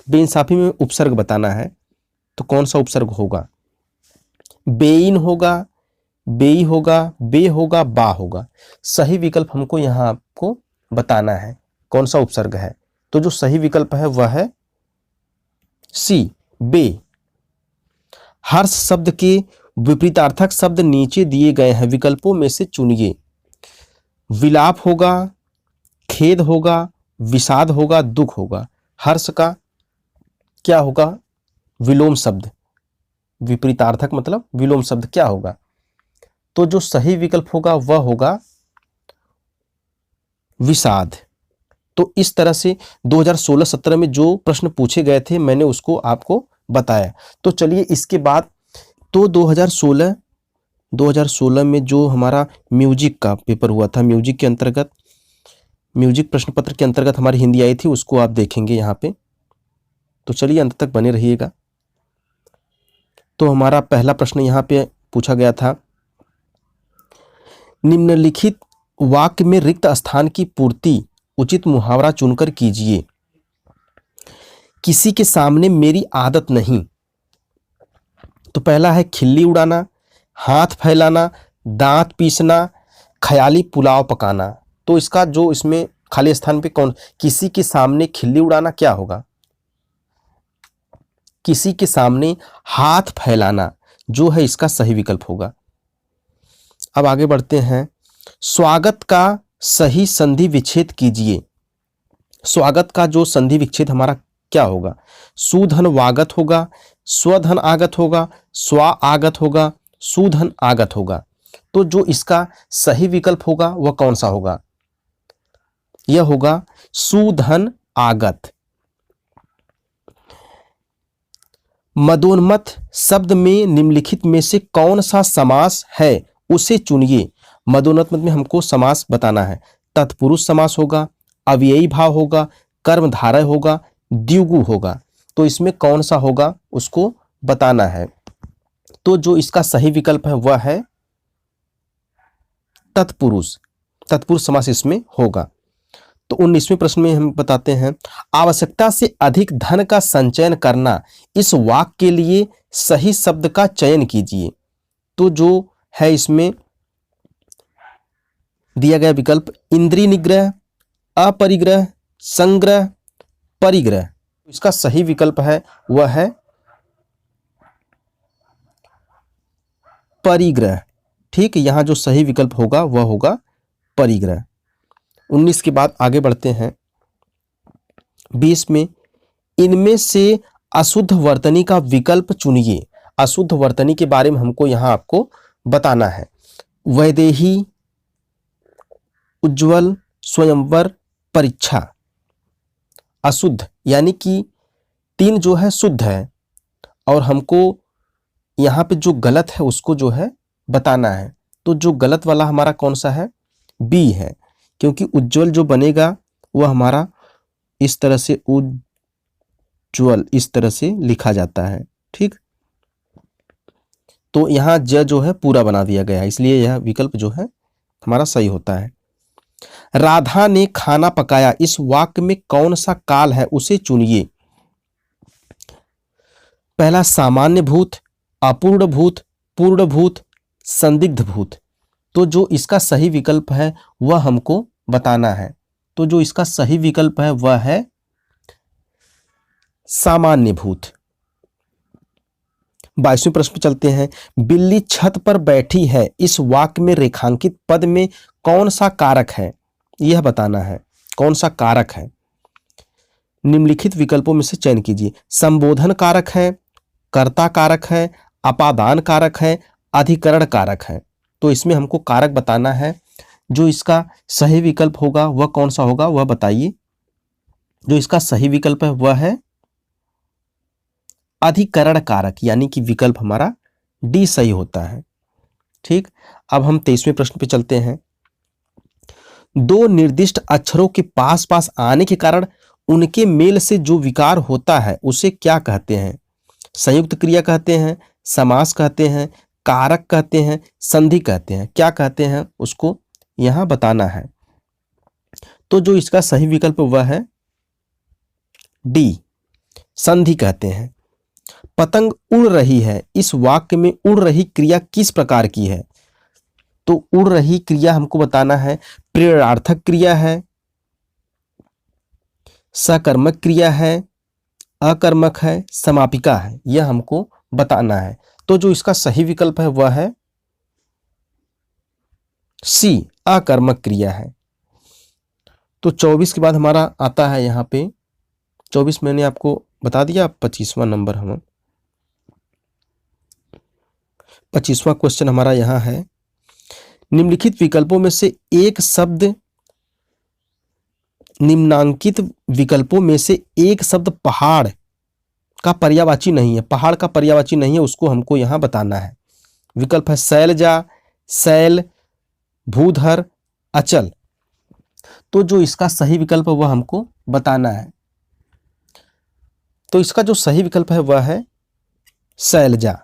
बेइंसाफी में उपसर्ग बताना है तो कौन सा उपसर्ग होगा। बेइन होगा, बेई होगा, बे होगा, बा होगा। सही विकल्प हमको यहाँ आपको बताना है कौन सा उपसर्ग है। तो जो सही विकल्प है वह है सी, बे। हर्ष शब्द के विपरीतार्थक शब्द नीचे दिए गए हैं, विकल्पों में से चुनिए। विलाप होगा, खेद होगा, विषाद होगा, दुख होगा। हर्ष का क्या होगा, विलोम शब्द। विपरीतार्थक मतलब विलोम शब्द क्या होगा। तो जो सही विकल्प होगा वह होगा विषाद। तो इस तरह से 2016-17 में जो प्रश्न पूछे गए थे मैंने उसको आपको बताया। तो चलिए इसके बाद तो 2016 में जो हमारा म्यूजिक का पेपर हुआ था, म्यूजिक के अंतर्गत, म्यूजिक प्रश्न पत्र के अंतर्गत हमारी हिंदी आई थी, उसको आप देखेंगे यहाँ पे। तो चलिए अंत तक बने रहिएगा। तो हमारा पहला प्रश्न यहाँ पे पूछा गया था, निम्नलिखित वाक्य में रिक्त स्थान की पूर्ति उचित मुहावरा चुनकर कीजिए। किसी के सामने मेरी आदत नहीं। तो पहला है खिल्ली उड़ाना, हाथ फैलाना, दांत पीसना, ख्याली पुलाव पकाना। तो इसका जो इसमें खाली स्थान पे कौन, किसी के सामने खिल्ली उड़ाना क्या होगा, किसी के सामने हाथ फैलाना जो है इसका सही विकल्प होगा। अब आगे बढ़ते हैं, स्वागत का सही संधि विच्छेद कीजिए। स्वागत का जो संधि विच्छेद हमारा क्या होगा, सुधन वागत होगा, स्वधन आगत होगा, स्वा आगत होगा, सुधन आगत होगा। तो जो इसका सही विकल्प होगा वह कौन सा होगा, यह होगा सुधन आगत। मदोन्मत्त शब्द में निम्नलिखित में से कौन सा समास है उसे चुनिए। मदोन्मत्त में हमको समास बताना है। तत्पुरुष समास होगा, अव्ययी भाव होगा, कर्मधारय होगा, द्विगु होगा। तो इसमें कौन सा होगा उसको बताना है। तो जो इसका सही विकल्प है वह है तत्पुरुष। तत्पुरुष समास इसमें होगा। तो 19वें प्रश्न में हम बताते हैं, आवश्यकता से अधिक धन का संचयन करना, इस वाक्य के लिए सही शब्द का चयन कीजिए। तो जो है इसमें दिया गया विकल्प इंद्रिय निग्रह, अपरिग्रह, संग्रह, परिग्रह। इसका सही विकल्प है वह है परिग्रह। ठीक, यहां जो सही विकल्प होगा वह होगा परिग्रह। 19 के बाद आगे बढ़ते हैं 20 में, इनमें से अशुद्ध वर्तनी का विकल्प चुनिए। अशुद्ध वर्तनी के बारे में हमको यहां आपको बताना है। वैदेही, उज्ज्वल, स्वयंवर, परीक्षा। अशुद्ध यानी कि 3 जो है शुद्ध है और हमको यहाँ पे जो गलत है उसको जो है बताना है। तो जो गलत वाला हमारा कौन सा है, बी है, क्योंकि उज्ज्वल जो बनेगा वह हमारा इस तरह से उज्ज्वल इस तरह से लिखा जाता है। ठीक, तो यहाँ ज जो है पूरा बना दिया गया है, इसलिए यह विकल्प जो है हमारा सही होता है। राधा ने खाना पकाया, इस वाक्य में कौन सा काल है उसे चुनिए। पहला सामान्य भूत, अपूर्ण भूत, पूर्ण भूत, संदिग्ध भूत। तो जो इसका सही विकल्प है वह हमको बताना है। तो जो इसका सही विकल्प है वह है सामान्य भूत। 22वें प्रश्न पर चलते हैं, बिल्ली छत पर बैठी है, इस वाक्य में रेखांकित पद में कौन सा कारक है, यह बताना है कौन सा कारक है। निम्नलिखित विकल्पों में से चयन कीजिए। संबोधन कारक है, कर्ता कारक है, अपादान कारक है, अधिकरण कारक है। तो इसमें हमको कारक बताना है। जो इसका सही विकल्प होगा वह कौन सा होगा वह बताइए। जो इसका सही विकल्प है वह है अधिकरण कारक, यानी कि विकल्प हमारा डी सही होता है। ठीक, अब हम 23वें प्रश्न पे चलते हैं। दो निर्दिष्ट अक्षरों के पास पास आने के कारण उनके मेल से जो विकार होता है उसे क्या कहते हैं? संयुक्त क्रिया कहते हैं, समास कहते हैं, कारक कहते हैं, संधि कहते हैं। क्या कहते हैं उसको यहां बताना है। तो जो इसका सही विकल्प वह है डी, संधि कहते हैं। पतंग उड़ रही है, इस वाक्य में उड़ रही क्रिया किस प्रकार की है? तो उड़ रही क्रिया हमको बताना है प्रेरणार्थक क्रिया है, सकर्मक क्रिया है, अकर्मक है, समापिका है, यह हमको बताना है। तो जो इसका सही विकल्प है वह है सी, अकर्मक क्रिया है। तो 24 के बाद हमारा आता है यहाँ पे 24, मैंने आपको बता दिया। 25वां नंबर, हम 25वां क्वेश्चन हमारा यहाँ है, निम्नलिखित विकल्पों में से एक शब्द निम्नांकित विकल्पों में से एक शब्द पहाड़ का पर्यायवाची नहीं है। पहाड़ का पर्यायवाची नहीं है, उसको हमको यहां बताना है। विकल्प है शैलजा, शैल, भूधर, अचल। तो जो इसका सही विकल्प है वह हमको बताना है। तो इसका जो सही विकल्प है वह है शैलजा।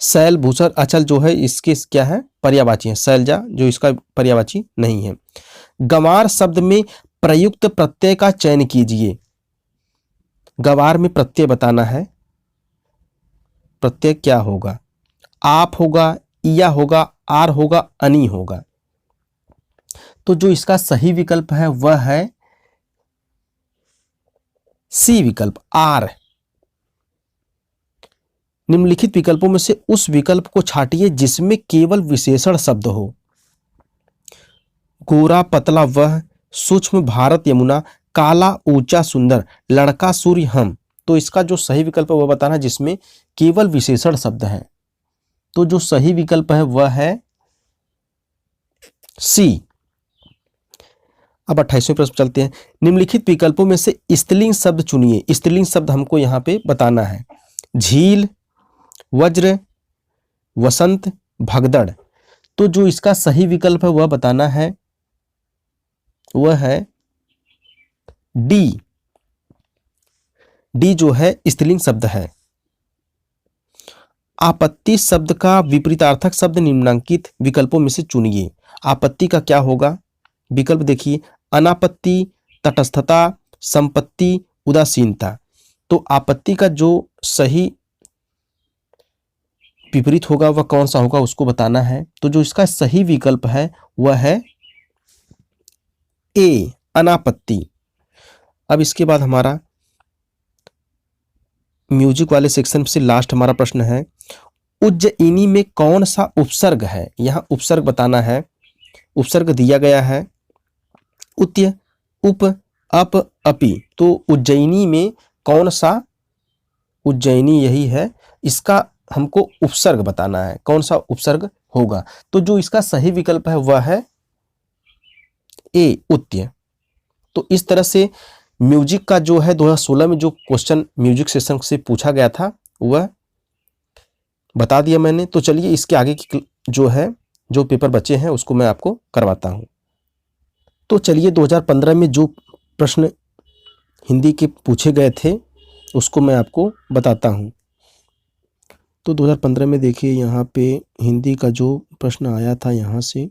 शैल, भूधर, अचल जो है इसके क्या है पर्यायवाची है। शैलजा जो इसका पर्यायवाची नहीं है। गंवार शब्द में प्रयुक्त प्रत्यय का चयन कीजिए। गंवार में प्रत्यय बताना है। प्रत्यय क्या होगा? आप होगा, या होगा, आर होगा, अनि होगा। तो जो इसका सही विकल्प है वह है सी विकल्प, आर। निम्नलिखित विकल्पों में से उस विकल्प को छांटिए जिसमें केवल विशेषण शब्द हो। गोरा पतला वह, सूक्ष्म भारत यमुना, काला ऊंचा सुंदर, लड़का सूर्य हम। तो इसका जो सही विकल्प है वह बताना है जिसमें केवल विशेषण शब्द है। तो जो सही विकल्प है वह है सी। अब 28वें प्रश्न चलते हैं। निम्नलिखित विकल्पों में से स्त्रीलिंग शब्द चुनिए। स्त्रीलिंग शब्द हमको यहाँ पे बताना है। झील, वज्र, वसंत, भगदड़। तो जो इसका सही विकल्प है वह बताना है, वह है डी। डी जो है स्त्रीलिंग शब्द है। आपत्ति शब्द का विपरीतार्थक शब्द निम्नांकित विकल्पों में से चुनिए। आपत्ति का क्या होगा? विकल्प देखिए, अनापत्ति, तटस्थता, संपत्ति, उदासीनता। तो आपत्ति का जो सही विपरीत होगा वह कौन सा होगा उसको बताना है। तो जो इसका सही विकल्प है वह है ए, अनापत्ति। अब इसके बाद हमारा म्यूजिक वाले सेक्शन से लास्ट हमारा प्रश्न है, उज्जयिनी में कौन सा उपसर्ग है? यहां उपसर्ग बताना है। उपसर्ग दिया गया है उत्य, उप, अप, अपि। तो उज्जयिनी में कौन सा, उज्जयिनी यही है, इसका हमको उपसर्ग बताना है, कौन सा उपसर्ग होगा। तो जो इसका सही विकल्प है वह है ए, उत्य। तो इस तरह से म्यूजिक का जो है 2016 में जो क्वेश्चन म्यूजिक सेशन से पूछा गया था वह बता दिया मैंने। तो चलिए इसके आगे की जो है जो पेपर बचे हैं उसको मैं आपको करवाता हूं। तो चलिए 2015 में जो प्रश्न हिंदी के पूछे गए थे उसको मैं आपको बताता हूं। तो 2015 में देखिए यहाँ पे हिंदी का जो प्रश्न आया था यहाँ से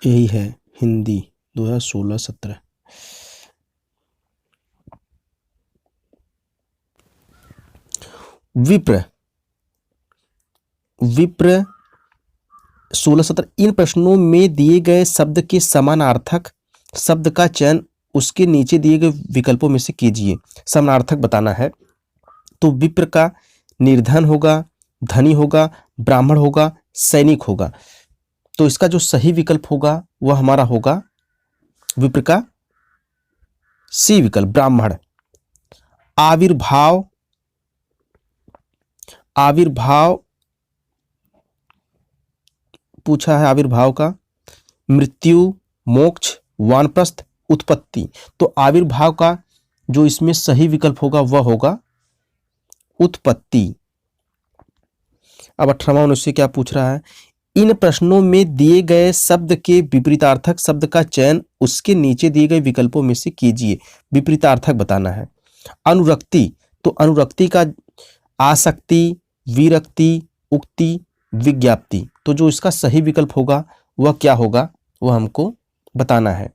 यही है, हिंदी 2016-17। विप्र, विप्र 16-17। इन प्रश्नों में दिए गए शब्द के समानार्थक शब्द का चयन उसके नीचे दिए गए विकल्पों में से कीजिए। समानार्थक बताना है। तो विप्र का निर्धन होगा, धनी होगा, ब्राह्मण होगा, सैनिक होगा। तो इसका जो सही विकल्प होगा वह हमारा होगा विप्र का सी विकल्प, ब्राह्मण। आविर्भाव, आविर्भाव पूछा है आविर्भाव का, मृत्यु, मोक्ष, वानप्रस्थ, उत्पत्ति। तो आविर्भाव का जो इसमें सही विकल्प होगा वह होगा उत्पत्ति। अब 18वां उससे क्या पूछ रहा है, इन प्रश्नों में दिए गए शब्द के विपरीतार्थक शब्द का चयन उसके नीचे दिए गए विकल्पों में से कीजिए। विपरीतार्थक बताना है। अनुरक्ति, तो अनुरक्ति का आसक्ति, विरक्ति, उक्ति, विज्ञाप्ति, तो जो इसका सही विकल्प होगा वह क्या होगा, वह हमको बताना है।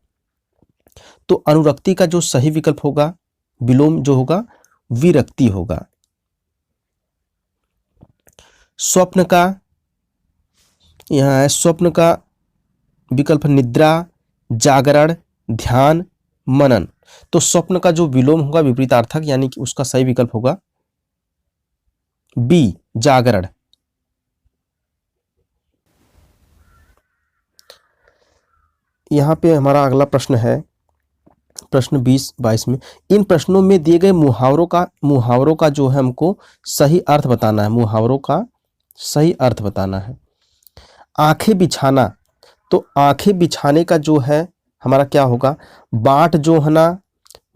तो अनुरक्ति का जो सही विकल्प होगा, विलोम जो होगा, विरक्ति होगा। स्वप्न का, यहाँ है स्वप्न का विकल्प निद्रा, जागरण, ध्यान, मनन। तो स्वप्न का जो विलोम होगा विपरीतार्थक, यानी कि उसका सही विकल्प होगा बी, जागरण। यहाँ पे हमारा अगला प्रश्न है, प्रश्न 20-22 में इन प्रश्नों में दिए गए मुहावरों का जो है हमको सही अर्थ बताना है। मुहावरों का सही अर्थ बताना है। आंखें बिछाना, तो आंखें बिछाने का जो है हमारा क्या होगा, बाट जोहना,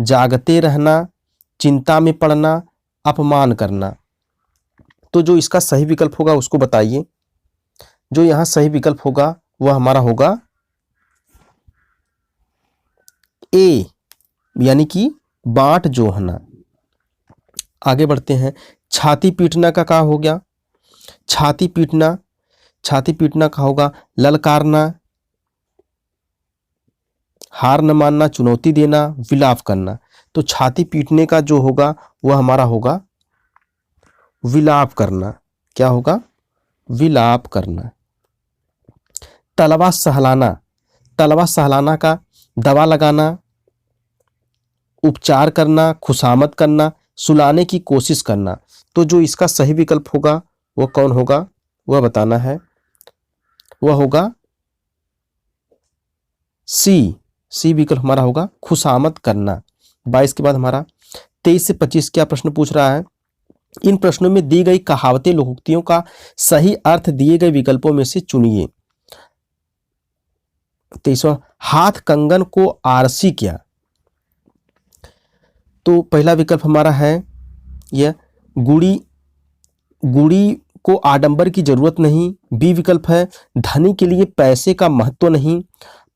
जागते रहना, चिंता में पड़ना, अपमान करना। तो जो इसका सही विकल्प होगा उसको बताइए। जो यहाँ सही विकल्प होगा वह हमारा होगा ए, यानी कि बाट जोहना। आगे बढ़ते हैं। छाती पीटना का क्या हो गया, छाती पीटना का होगा ललकारना, हार न मानना, चुनौती देना, विलाप करना। तो छाती पीटने का जो होगा वह हमारा होगा विलाप करना। क्या होगा, विलाप करना। तलवा सहलाना का दवा लगाना, उपचार करना, खुशामद करना, सुलाने की कोशिश करना। तो जो इसका सही विकल्प होगा वह कौन होगा, वह बताना है। वह होगा सी विकल्प हमारा होगा खुशामद करना। 22 के बाद हमारा 23 से 25 क्या प्रश्न पूछ रहा है, इन प्रश्नों में दी गई कहावतें लोकोक्तियों का सही अर्थ दिए गए विकल्पों में से चुनिए। 23वां, हाथ कंगन को आरसी क्या। तो पहला विकल्प हमारा है यह गुड़ी को आडंबर की जरूरत नहीं। बी विकल्प है धनी के लिए पैसे का महत्व नहीं,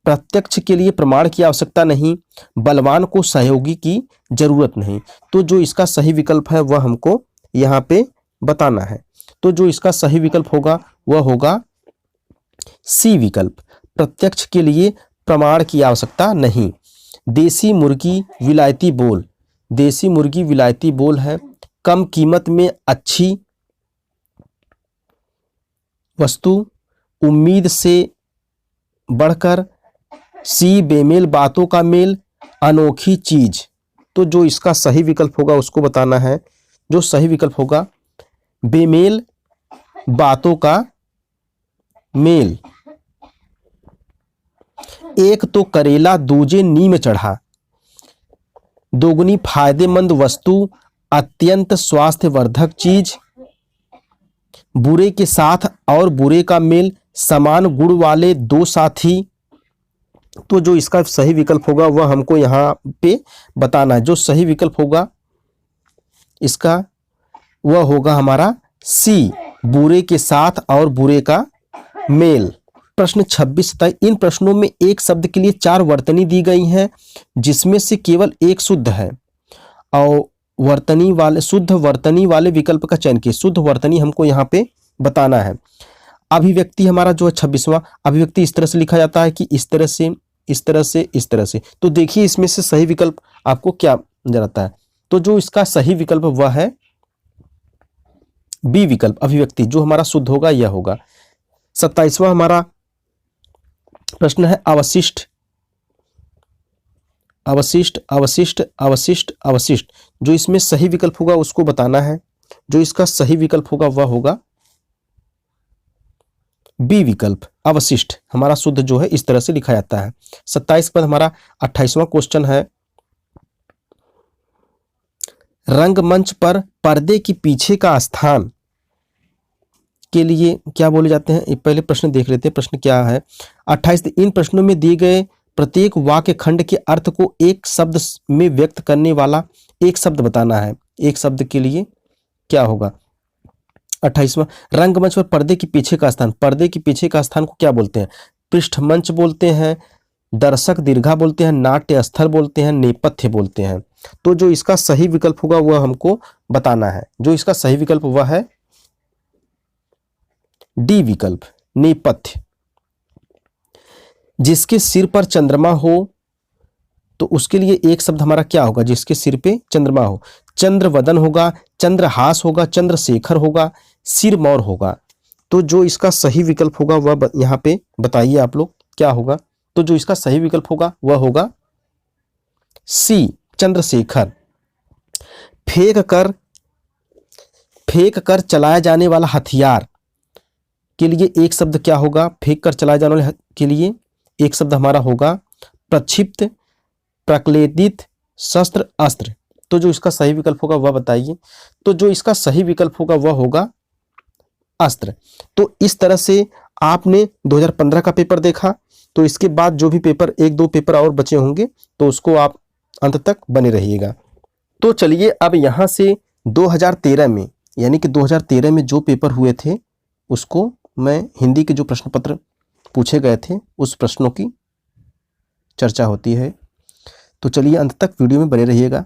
प्रत्यक्ष के लिए प्रमाण की आवश्यकता नहीं, बलवान को सहयोगी की जरूरत नहीं। तो जो इसका सही विकल्प है वह हमको यहाँ पे बताना है। तो जो इसका सही विकल्प होगा वह होगा सी विकल्प, प्रत्यक्ष के लिए प्रमाण की आवश्यकता नहीं। देसी मुर्गी विलायती बोल है। कम कीमत में अच्छी वस्तु, उम्मीद से बढ़कर, सी बेमेल बातों का मेल, अनोखी चीज। तो जो इसका सही विकल्प होगा उसको बताना है। जो सही विकल्प होगा बेमेल बातों का मेल। एक तो करेला दूजे नीम चढ़ा, दोगुनी फायदेमंद वस्तु, अत्यंत स्वास्थ्यवर्धक चीज, बुरे के साथ और बुरे का मेल, समान गुण वाले दो साथी। तो जो इसका सही विकल्प होगा वह हमको यहाँ पे बताना है। जो सही विकल्प होगा इसका वह होगा हमारा सी, बुरे के साथ और बुरे का मेल। प्रश्न 26 तक इन प्रश्नों में एक शब्द के लिए 4 वर्तनी दी गई हैं जिसमें से केवल एक शुद्ध है और शुद्ध वर्तनी वाले विकल्प का चयन कीजिए। शुद्ध वर्तनी हमको यहाँ पे बताना है। अभिव्यक्ति हमारा जो है 26वां अभिव्यक्ति इस तरह से लिखा जाता है कि इस तरह से, इस तरह से, इस तरह से। तो देखिए इसमें से सही विकल्प आपको क्या नजर आता है। तो जो इसका सही विकल्प वह है बी विकल्प, अभिव्यक्ति। जो हमारा शुद्ध होगा यह होगा। 27वां हमारा प्रश्न है अवशिष्ट। जो इसमें सही विकल्प होगा उसको बताना है। जो इसका सही विकल्प होगा वह होगा बी विकल्प, अवशिष्ट। हमारा शुद्ध जो है इस तरह से लिखा जाता है। 27 के बाद हमारा 28वां क्वेश्चन है रंगमंच पर पर्दे के पीछे का स्थान के लिए क्या बोले जाते हैं। पहले प्रश्न देख लेते हैं, प्रश्न क्या है। 28 इन प्रश्नों में दिए गए प्रत्येक वाक्य खंड के अर्थ को एक शब्द में व्यक्त करने वाला एक शब्द बताना है। एक शब्द के लिए क्या होगा। 28वां, रंगमंच पर पर्दे के पीछे का स्थान, पर्दे के पीछे का स्थान को क्या बोलते हैं? पृष्ठमंच बोलते हैं, दर्शक दीर्घा बोलते हैं, नाट्य स्थल बोलते हैं, नेपथ्य बोलते हैं। तो जो इसका सही विकल्प होगा वह हमको बताना है। जो इसका सही विकल्प वह है डी विकल्प, नेपथ्य। जिसके सिर पर चंद्रमा हो तो उसके लिए एक शब्द हमारा क्या होगा? जिसके सिर पे चंद्रमा हो, चंद्रवदन होगा, चंद्रहास होगा, चंद्रशेखर होगा, सिरमौर होगा। तो जो इसका सही विकल्प होगा वह यहाँ पे बताइए आप लोग क्या होगा? तो जो इसका सही विकल्प होगा वह होगा सी, चंद्रशेखर। फेंक कर चलाया जाने वाला हथियार के लिए एक शब्द क्या होगा? फेंक कर चलाए जाने वाले के लिए एक शब्द हमारा होगा प्रक्षिप्त, प्रक्लेदित, शस्त्र, अस्त्र। तो जो इसका सही विकल्प होगा वह बताइए। तो जो इसका सही विकल्प होगा वह होगा अस्त्र। तो इस तरह से आपने 2015 का पेपर देखा। तो इसके बाद जो भी पेपर, एक दो पेपर और बचे होंगे तो उसको आप अंत तक बने रहिएगा। तो चलिए अब यहाँ से 2013 में, यानी कि 2013 में जो पेपर हुए थे उसको मैं हिंदी के जो प्रश्न पत्र पूछे गए थे उस प्रश्नों की चर्चा होती है। तो चलिए अंत तक वीडियो में बने रहिएगा।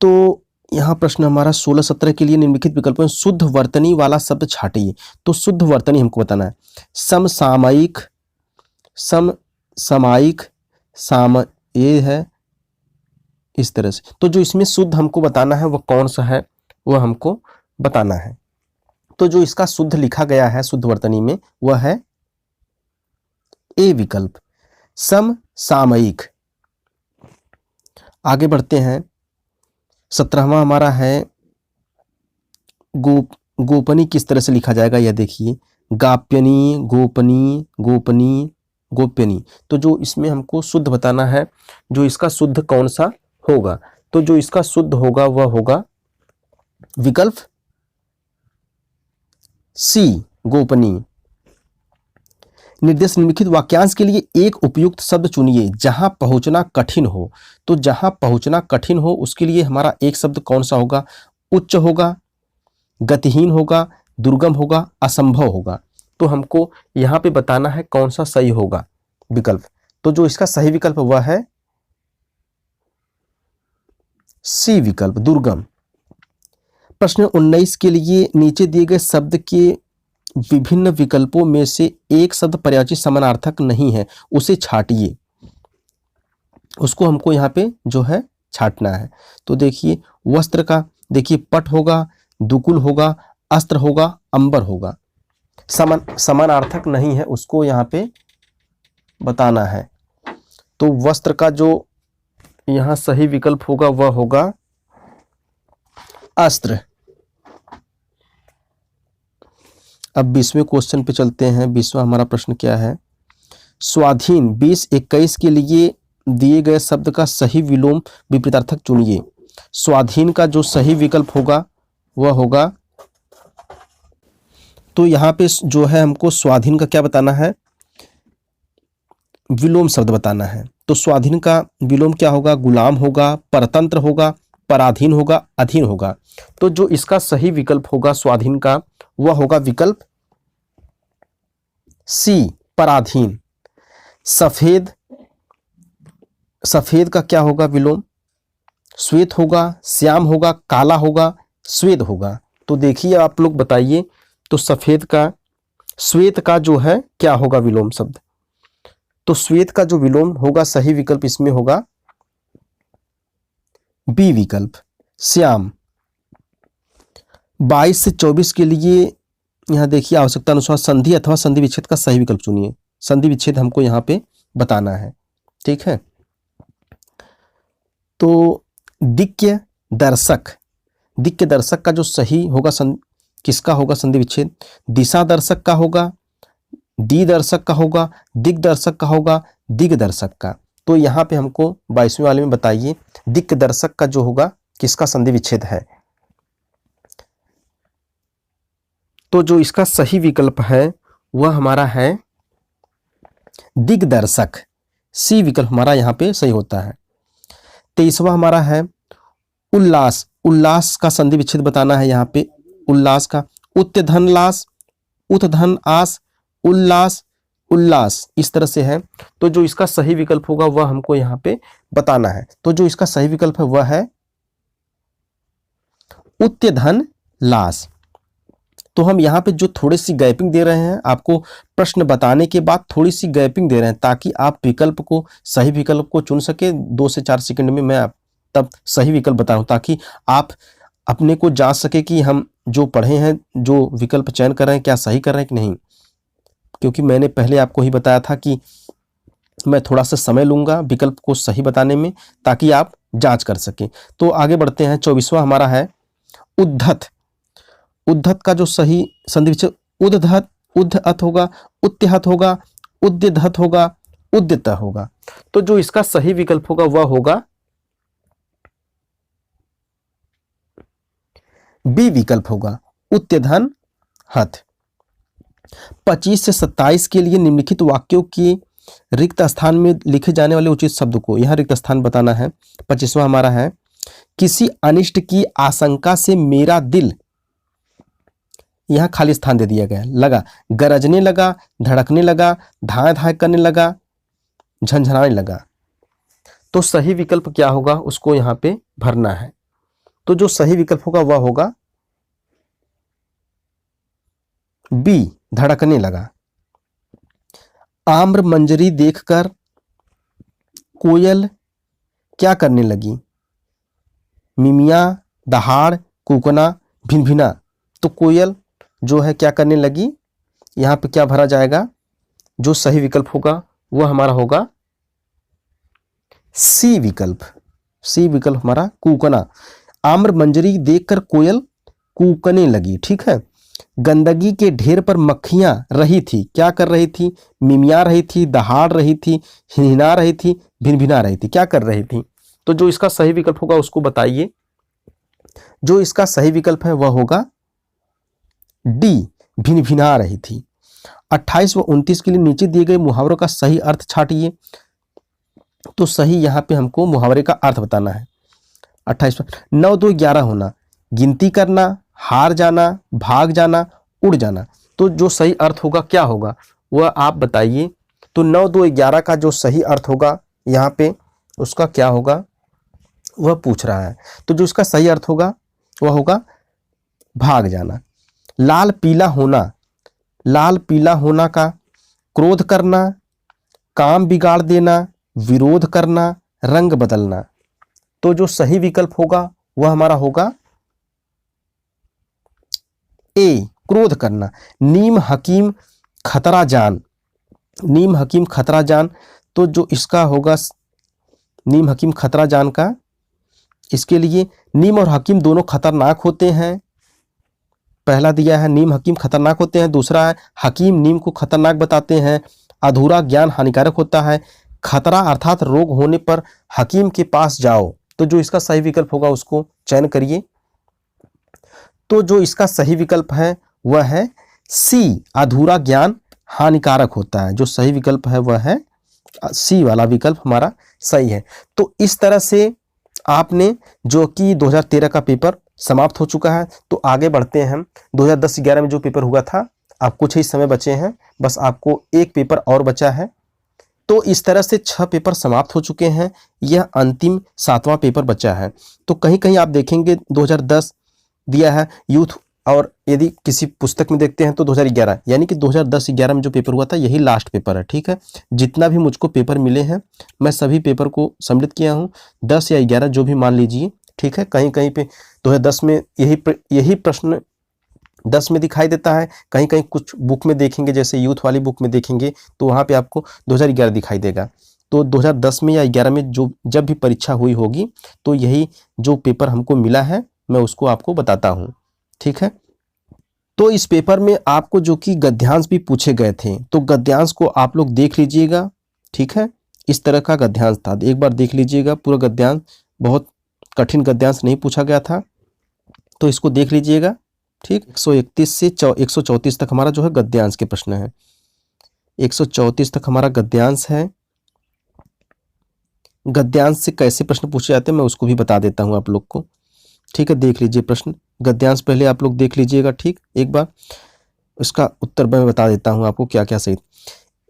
तो यहाँ प्रश्न हमारा 16-17 के लिए निम्नलिखित विकल्पों में शुद्ध वर्तनी वाला शब्द छाटिए। तो शुद्ध वर्तनी हमको बताना है। समसामयिक, समसामयिक, ये है इस तरह से। तो जो इसमें शुद्ध हमको बताना है वह कौन सा है वह हमको बताना है। तो जो इसका शुद्ध लिखा गया है शुद्ध वर्तनी में वह है ए विकल्प, समसामयिक। आगे बढ़ते हैं। 17वां हमारा है गोपनी किस तरह से लिखा जाएगा यह देखिए। गाप्यनी, गोपनी, गोपनी, गोप्यनी। तो जो इसमें हमको शुद्ध बताना है, जो इसका शुद्ध कौन सा होगा। तो जो इसका शुद्ध होगा वह होगा विकल्प सी, गोपनी। निर्देश निम्नलिखित वाक्यांश के लिए एक उपयुक्त शब्द चुनिए जहां पहुंचना कठिन हो। तो जहां पहुंचना कठिन हो उसके लिए हमारा एक शब्द कौन सा होगा? उच्च होगा, गतिहीन होगा, दुर्गम होगा, असंभव होगा। तो हमको यहां पे बताना है कौन सा सही होगा विकल्प। तो जो इसका सही विकल्प वह है सी विकल्प, दुर्गम। प्रश्न 19 के लिए नीचे दिए गए शब्द के विभिन्न विकल्पों में से एक शब्द पर्यायवाची समानार्थक नहीं है, उसे छाटिए। उसको हमको यहाँ पे जो है छाटना है। तो देखिए वस्त्र का देखिए पट होगा, दुकुल होगा, अस्त्र होगा, अंबर होगा। समानार्थक नहीं है उसको यहाँ पे बताना है। तो वस्त्र का जो यहाँ सही विकल्प होगा वह होगा अस्त्र। अब 20वें क्वेश्चन पे चलते हैं। 20वां हमारा प्रश्न क्या है? स्वाधीन 20-21 के लिए दिए गए शब्द का सही विलोम विपरीतार्थक चुनिए। स्वाधीन का जो सही विकल्प होगा वह होगा, तो यहाँ पे जो है हमको स्वाधीन का क्या बताना है? विलोम शब्द बताना है। तो स्वाधीन का विलोम क्या होगा? गुलाम होगा, परतंत्र होगा, पराधीन होगा, अधीन होगा। तो जो इसका सही विकल्प होगा स्वाधीन का वह होगा विकल्प सी, पराधीन। सफेद, सफेद का क्या होगा विलोम? श्वेत होगा, श्याम होगा, काला होगा, श्वेत होगा। तो देखिए आप लोग बताइए। तो सफेद का, श्वेत का जो है क्या होगा विलोम शब्द? तो श्वेत का जो विलोम होगा सही विकल्प इसमें होगा बी विकल्प, श्याम। 22 से 24 के लिए यहाँ देखिए आवश्यकता अनुसार संधि अथवा संधि विच्छेद का सही विकल्प चुनिए। संधि विच्छेद हमको यहाँ पे बताना है, ठीक है। तो दिक्य दर्शक, दिक्य दर्शक का जो सही होगा किसका होगा संधि विच्छेद? दिशा दर्शक का होगा, दी दर्शक का होगा, दिग्दर्शक का होगा, दिग्दर्शक का। तो यहाँ पे हमको 22वें वाले में बताइए दिक् दर्शक का जो होगा किसका संधि विच्छेद है। तो जो इसका सही विकल्प है वह हमारा है दिग्दर्शक, सी विकल्प हमारा यहाँ पे सही होता है। 23वां हमारा है उल्लास, उल्लास का संधि विच्छेद बताना है यहाँ पे उल्लास का, उत धन लास, उत धन आस, उल्लास उल्लास, इस तरह से है। तो जो इसका सही विकल्प होगा वह हमको यहाँ पे बताना है। तो जो इसका सही विकल्प है वह है उत्य धन लास। तो हम यहाँ पे जो थोड़ी सी गैपिंग दे रहे हैं, आपको प्रश्न बताने के बाद थोड़ी सी गैपिंग दे रहे हैं ताकि आप विकल्प को, सही विकल्प को चुन सके। 2 से 4 सेकंड में मैं तब सही विकल्प बता रहा हूँ ताकि आप अपने को जांच सके कि हम जो पढ़े हैं, जो विकल्प चयन कर रहे हैं, क्या सही कर रहे हैं कि नहीं। क्योंकि मैंने पहले आपको ही बताया था कि मैं थोड़ा सा समय लूंगा विकल्प को सही बताने में ताकि आप जांच कर सकें। तो आगे बढ़ते हैं। 24वां हमारा है उद्धत। उद्धत का जो सही संधि विच्छेद उद्धत, उद्धत होगा, उत्त्यहत होगा, उद्यधत होगा, उद्यत होगा। तो जो इसका सही विकल्प होगा वह होगा बी विकल्प होगा, उत्त्यधन हत। 25 से 27 के लिए निम्नलिखित वाक्यों के रिक्त स्थान में लिखे जाने वाले उचित शब्द को, यहां रिक्त स्थान बताना है। 25वां हमारा है किसी अनिष्ट की आशंका से मेरा दिल, यहां खाली स्थान दे दिया गया, लगा, गरजने लगा, धड़कने लगा, धाए धाए करने लगा, झंझनाने लगा। तो सही विकल्प क्या होगा उसको यहां पे भरना है। तो जो सही विकल्प होगा वह होगा बी, धड़कने लगा। आम्र मंजरी देखकर कोयल क्या करने लगी, मिमिया, दहाड़, कूकना, भिनभिना। तो कोयल जो है क्या करने लगी, यहां पे क्या भरा जाएगा, जो सही विकल्प होगा वह हमारा होगा सी विकल्प। सी विकल्प हमारा कूकना। आम्र मंजरी देखकर कोयल कूकने लगी, ठीक है। गंदगी के ढेर पर मक्खियां रही थी, क्या कर रही थी, मिमिया रही थी, दहाड़ रही थी, हिनहिना रही थी, भिनभिना रही थी, क्या कर रही थी। तो जो इसका सही विकल्प होगा उसको बताइए। जो इसका सही विकल्प है वह होगा डी, भिनभिना रही थी। 28 व 29 के लिए नीचे दिए गए मुहावरों का सही अर्थ छाटिए। तो सही यहां पे हमको मुहावरे का अर्थ बताना है। 28 9 2 11 होना, गिनती करना, हार जाना, भाग जाना, उड़ जाना। तो जो सही अर्थ होगा क्या होगा वह आप बताइए। तो 9 2 11 का जो सही अर्थ होगा यहाँ पे उसका क्या होगा वह पूछ रहा है। तो जो इसका सही अर्थ होगा वह होगा भाग जाना। लाल पीला होना, लाल पीला होना का क्रोध करना, काम बिगाड़ देना, विरोध करना, रंग बदलना। तो जो सही विकल्प होगा वह हमारा होगा ए, क्रोध करना। नीम हकीम खतरा जान, नीम हकीम खतरा जान। तो जो इसका होगा नीम हकीम खतरा जान का, इसके लिए नीम और हकीम दोनों खतरनाक होते हैं। पहला दिया है नीम हकीम खतरनाक होते हैं, दूसरा है हकीम नीम को खतरनाक बताते हैं। अधूरा ज्ञान हानिकारक होता है। खतरा अर्थात रोग होने पर हकीम के पास जाओ। तो जो इसका सही विकल्प होगा उसको चयन करिए। तो जो इसका सही विकल्प है वह है सी, अधूरा ज्ञान हानिकारक होता है। जो सही विकल्प है वह है सी वाला विकल्प हमारा सही है। तो इस तरह से आपने जो कि 2013 का पेपर समाप्त हो चुका है। तो आगे बढ़ते हैं हम। 2010-11 में जो पेपर हुआ था, आप कुछ ही समय बचे हैं, बस आपको एक पेपर और बचा है। तो इस तरह से 6 पेपर समाप्त हो चुके हैं। यह अंतिम 7वां पेपर बचा है। तो कहीं कहीं आप देखेंगे 2010 दिया है यूथ, और यदि किसी पुस्तक में देखते हैं तो 2011, यानी कि 2010-11 में जो पेपर हुआ था यही लास्ट पेपर है, ठीक है। जितना भी मुझको पेपर मिले हैं मैं सभी पेपर को सम्मिलित किया हूँ, 10 या 11 जो भी मान लीजिए, ठीक है। कहीं कहीं पे 2010 में यही प्रश्न 10 में दिखाई देता है, कहीं कहीं कुछ बुक में देखेंगे, जैसे यूथ वाली बुक में देखेंगे तो वहाँ पे आपको 2011 दिखाई देगा। तो 2010 में या 11 में जो जब भी परीक्षा हुई होगी तो यही जो पेपर हमको मिला है मैं उसको आपको बताता हूँ, ठीक है। तो इस पेपर में आपको जो कि गद्यांश भी पूछे गए थे, तो गद्यांश को आप लोग देख लीजिएगा, ठीक है। इस तरह का गद्यांश था, एक बार देख लीजिएगा पूरा गद्यांश, बहुत कठिन गद्यांश नहीं पूछा गया था, तो इसको देख लीजिएगा, ठीक। 131 से 134 तक हमारा जो है गद्यांश के प्रश्न है। 134 तक हमारा गद्यांश है। गद्यांश से कैसे प्रश्न पूछे जाते हैं मैं उसको भी बता देता हूं आप लोग को। ठीक है, देख लीजिए प्रश्न, गद्यांश पहले आप लोग देख लीजिएगा। ठीक, एक बार इसका उत्तर मैं बता देता हूं आपको क्या क्या सही।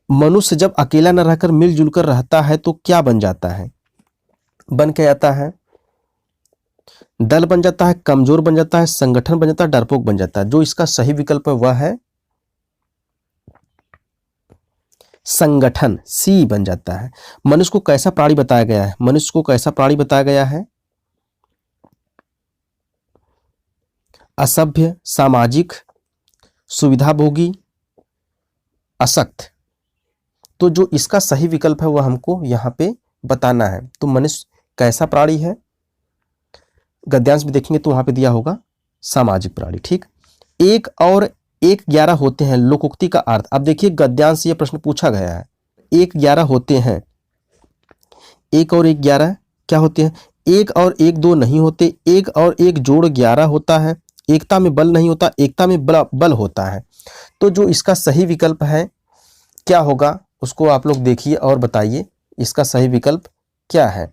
मनुष्य जब अकेला न रहकर मिलजुल कर रहता है तो क्या बन जाता है? बन क्या जाता है? दल बन जाता है, कमजोर बन जाता है, संगठन बन जाता है, डरपोक बन जाता है। जो इसका सही विकल्प है वह है संगठन, सी बन जाता है। मनुष्य को कैसा प्राणी बताया गया है? मनुष्य को कैसा प्राणी बताया गया है? असभ्य, सामाजिक, सुविधाभोगी, असक्त। तो जो इसका सही विकल्प है वह हमको यहाँ पे बताना है। तो मनुष्य कैसा प्राणी है? गद्यांश में देखेंगे तो वहां पे दिया होगा सामाजिक प्राणी। ठीक, 1 और 1 11 होते हैं, लोकोक्ति का अर्थ। अब देखिए गद्यांश से यह प्रश्न पूछा गया है, 1 11 होते हैं, 1 और 1 11 क्या होते हैं? 1 और 1 2 नहीं होते, 1 और 1 जोड़ 11 होता है। एकता में बल नहीं होता, एकता में बल होता है। तो जो इसका सही विकल्प है क्या होगा उसको आप लोग देखिए और बताइए इसका सही विकल्प क्या है।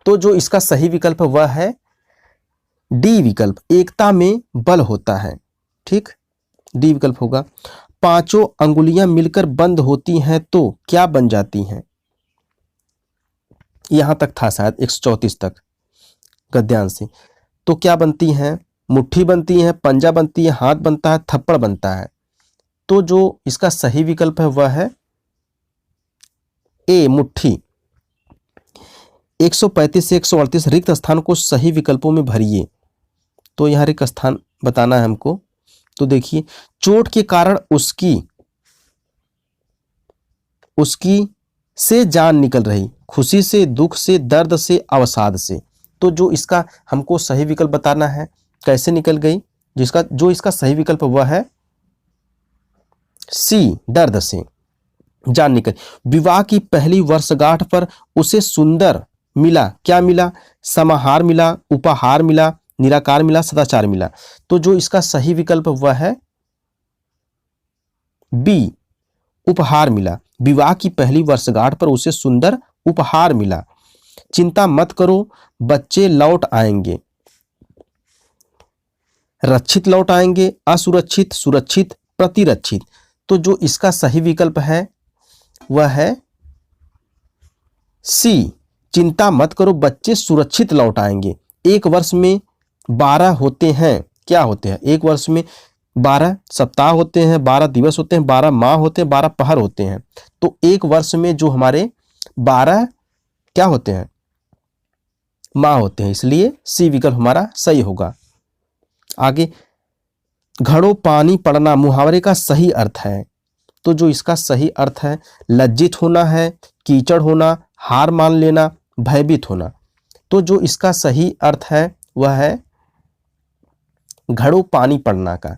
तो जो इसका सही विकल्प वह है डी विकल्प, एकता में बल होता है। ठीक, डी विकल्प होगा। 5 अंगुलियां मिलकर बंद होती हैं तो क्या बन जाती हैं? यहां तक था शायद 134 तक गद्यांश से। तो क्या बनती हैं? मुट्ठी बनती है, पंजा बनती है, हाथ बनता है, थप्पड़ बनता है। तो जो इसका सही विकल्प है वह है ए, मुट्ठी। 135 से 138 रिक्त स्थान को सही विकल्पों में भरिए। तो यहाँ रिक्त स्थान बताना है हमको। तो देखिए, चोट के कारण उसकी से जान निकल रही, खुशी से, दुख से, दर्द से, अवसाद से। तो जो इसका हमको सही विकल्प बताना है कैसे निकल गई, जो इसका सही विकल्प वह है सी, दर्द से जान निकल। विवाह की पहली वर्षगांठ पर उसे सुंदर मिला, क्या मिला? समाहार मिला, उपहार मिला, निराकार मिला, सदाचार मिला। तो जो इसका सही विकल्प वह है बी, उपहार मिला। विवाह की पहली वर्षगांठ पर उसे सुंदर उपहार मिला। चिंता मत करो, बच्चे लौट आएंगे। रक्षित लौट आएंगे, असुरक्षित, सुरक्षित, प्रतिरक्षित। तो जो इसका सही विकल्प है वह है सी, चिंता मत करो, बच्चे सुरक्षित लौट आएंगे। 1 वर्ष में 12 होते हैं, क्या होते हैं? 1 वर्ष में 12 सप्ताह होते हैं, 12 दिवस होते हैं, 12 माह होते हैं, 12 पहर होते हैं। तो 1 वर्ष में जो हमारे 12 क्या होते हैं? माह होते हैं, इसलिए सी विकल्प हमारा सही होगा। आगे, घड़ों पानी पड़ना मुहावरे का सही अर्थ है। तो जो इसका सही अर्थ है लज्जित होना है, कीचड़ होना, हार मान लेना, भयभीत होना। तो जो इसका सही अर्थ है वह है घड़ों पानी पड़ना का,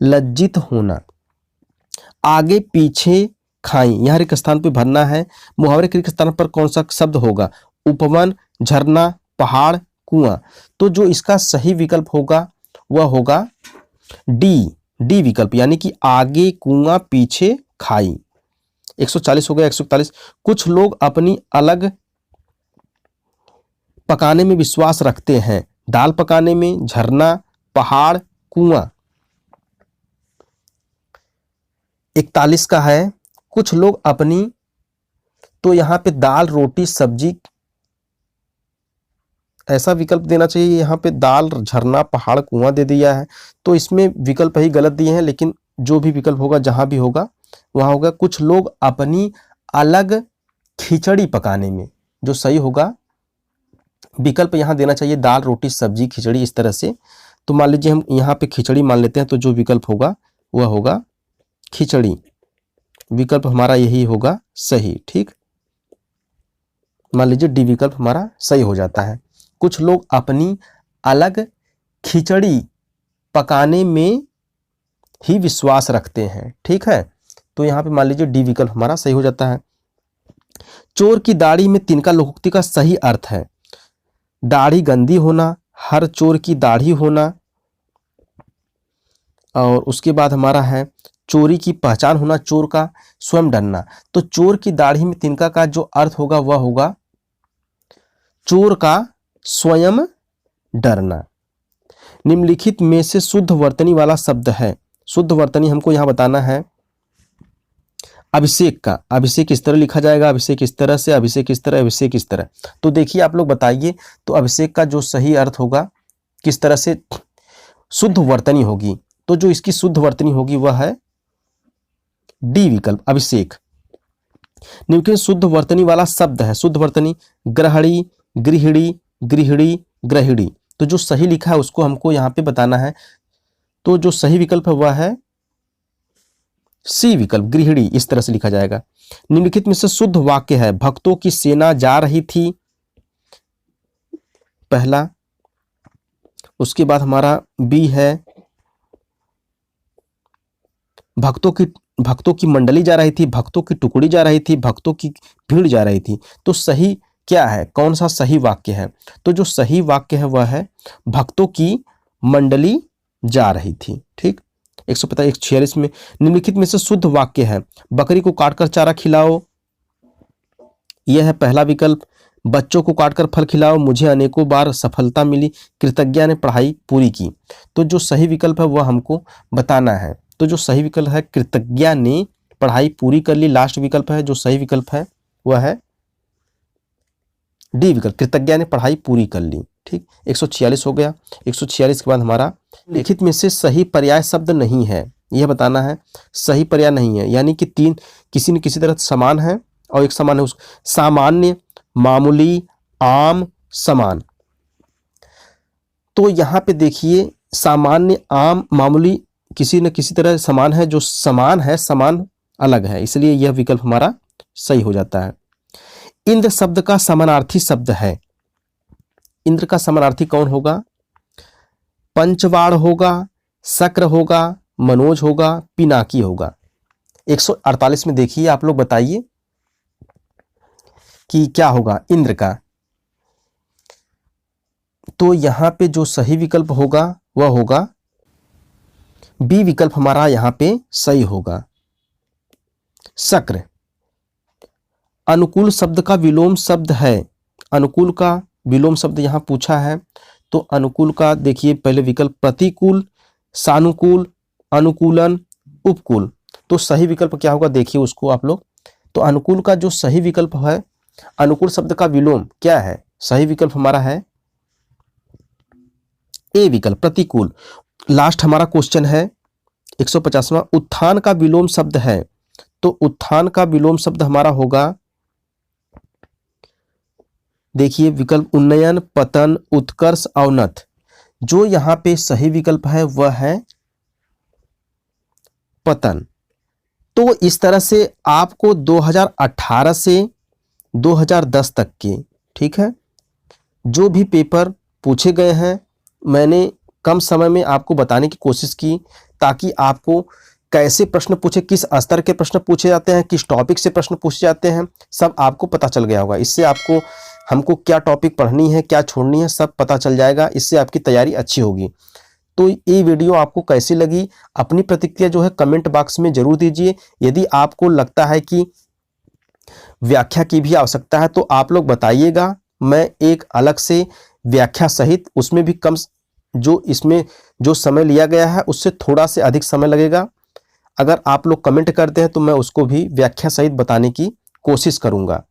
लज्जित होना। आगे पीछे खाई, यहां रिक्त स्थान पे भरना है। मुहावरे के रिक्त स्थान पर कौन सा शब्द होगा? उपवन, झरना, पहाड़, कुआं। तो जो इसका सही विकल्प होगा वह होगा डी विकल्प, यानी कि आगे कुआं पीछे खाई। 140 हो गया। 141, कुछ लोग अपनी अलग पकाने में विश्वास रखते हैं। दाल पकाने में, झरना, पहाड़, कुआं। 41 का है कुछ लोग अपनी, तो यहां पे दाल, रोटी, सब्जी ऐसा विकल्प देना चाहिए। यहाँ पे दाल, झरना, पहाड़, कुआं दे दिया है। तो इसमें विकल्प ही गलत दिए हैं, लेकिन जो भी विकल्प होगा जहां भी होगा वहां होगा कुछ लोग अपनी अलग खिचड़ी पकाने में। जो सही होगा विकल्प यहाँ देना चाहिए दाल, रोटी, सब्जी, खिचड़ी, इस तरह से। तो मान लीजिए हम यहाँ पे खिचड़ी मान लेते हैं, तो जो विकल्प होगा वह होगा खिचड़ी। विकल्प हमारा यही होगा सही। ठीक, मान लीजिए डी विकल्प हमारा सही हो जाता है। कुछ लोग अपनी अलग खिचड़ी पकाने में ही विश्वास रखते हैं। ठीक है, तो यहां पे मान लीजिए डी विकल्प हमारा सही हो जाता है। चोर की दाढ़ी में तिनका लोकोक्ति का सही अर्थ है दाढ़ी गंदी होना, हर चोर की दाढ़ी होना, और उसके बाद हमारा है चोरी की पहचान होना, चोर का स्वयं डरना। तो चोर की दाढ़ी में तिनका का जो अर्थ होगा वह होगा चोर का स्वयं डरना। निम्नलिखित में से शुद्ध वर्तनी वाला शब्द है। शुद्ध वर्तनी हमको यहां बताना है अभिषेक का। अभिषेक इस तरह लिखा जाएगा, अभिषेक इस तरह से, अभिषेक इस तरह, अभिषेक इस तरह। तो देखिए आप लोग बताइए, तो अभिषेक का जो सही अर्थ होगा किस तरह से शुद्ध वर्तनी होगी। तो जो इसकी शुद्ध वर्तनी होगी वह है डी विकल्प, अभिषेक। निम्नलिखित शुद्ध वर्तनी वाला शब्द है। शुद्ध वर्तनी ग्रहणी, गृहिणी, गृहिणी, ग्रहिणी। तो जो सही लिखा है उसको हमको यहाँ पे बताना है। तो जो सही विकल्प है वह है सी विकल्प, गृहिणी। इस तरह से लिखा जाएगा। निम्नलिखित में से शुद्ध वाक्य है। भक्तों की सेना जा रही थी, पहला। उसके बाद हमारा बी है भक्तों की मंडली जा रही थी, भक्तों की टुकड़ी जा रही थी, भक्तों की भीड़ जा रही थी। तो सही क्या है, कौन सा सही वाक्य है? तो जो सही वाक्य है वह है भक्तों की मंडली जा रही थी। ठीक, 146 में निम्नलिखित में से शुद्ध वाक्य है। बकरी को काटकर चारा खिलाओ, यह है पहला विकल्प। बच्चों को काटकर फल खिलाओ, मुझे अनेकों बार सफलता मिली, कृतज्ञा ने पढ़ाई पूरी की। तो जो सही विकल्प है वह हमको बताना है। तो जो सही विकल्प है कृतज्ञा ने पढ़ाई पूरी कर ली। लास्ट विकल्प है जो सही विकल्प है वह है डी विकल्प, कृतज्ञा ने पढ़ाई पूरी कर ली। ठीक, 146 हो गया। 146 के बाद हमारा लिखित में से सही पर्याय शब्द नहीं है, यह बताना है। सही पर्याय नहीं है यानी कि तीन किसी न किसी तरह समान है और एक समान है। सामान्य, मामूली, आम, समान। तो यहां पे देखिए सामान्य, आम, मामूली किसी न किसी तरह समान है। जो समान है, समान अलग है, इसलिए यह विकल्प हमारा सही हो जाता है। इंद्र शब्द का समानार्थी शब्द है। इंद्र का समानार्थी कौन होगा? पंचवाड़ होगा, शक्र होगा, मनोज होगा, पिनाकी होगा। 148 में देखिए आप लोग बताइए कि क्या होगा इंद्र का। तो यहां पे जो सही विकल्प होगा वह होगा बी विकल्प, हमारा यहां पे सही होगा, शक्र। अनुकूल शब्द का विलोम शब्द है। अनुकूल का विलोम शब्द यहां पूछा है। तो अनुकूल का देखिए पहले विकल्प प्रतिकूल, सानुकूल, अनुकूलन, उपकूल। तो सही विकल्प क्या होगा देखिए उसको आप लोग। तो अनुकूल का जो सही विकल्प है, अनुकूल शब्द का विलोम क्या है? सही विकल्प हमारा है ए विकल्प, प्रतिकूल। लास्ट हमारा क्वेश्चन है 150वां, उत्थान का विलोम शब्द है। तो उत्थान का विलोम शब्द हमारा होगा देखिए विकल्प उन्नयन, पतन, उत्कर्ष, अवनत। जो यहां पे सही विकल्प है वह है पतन। तो इस तरह से आपको 2018 से 2010 तक के, ठीक है, जो भी पेपर पूछे गए हैं मैंने कम समय में आपको बताने की कोशिश की, ताकि आपको कैसे प्रश्न पूछे, किस स्तर के प्रश्न पूछे जाते हैं, किस टॉपिक से प्रश्न पूछे जाते हैं, सब आपको पता चल गया होगा। इससे आपको हमको क्या टॉपिक पढ़नी है, क्या छोड़नी है, सब पता चल जाएगा। इससे आपकी तैयारी अच्छी होगी। तो ये वीडियो आपको कैसी लगी, अपनी प्रतिक्रिया जो है कमेंट बॉक्स में जरूर दीजिए। यदि आपको लगता है कि व्याख्या की भी आवश्यकता है तो आप लोग बताइएगा, मैं एक अलग से व्याख्या सहित, उसमें भी कम, जो इसमें जो समय लिया गया है उससे थोड़ा से अधिक समय लगेगा। अगर आप लोग कमेंट करते हैं तो मैं उसको भी व्याख्या सहित बताने की कोशिश करूंगा।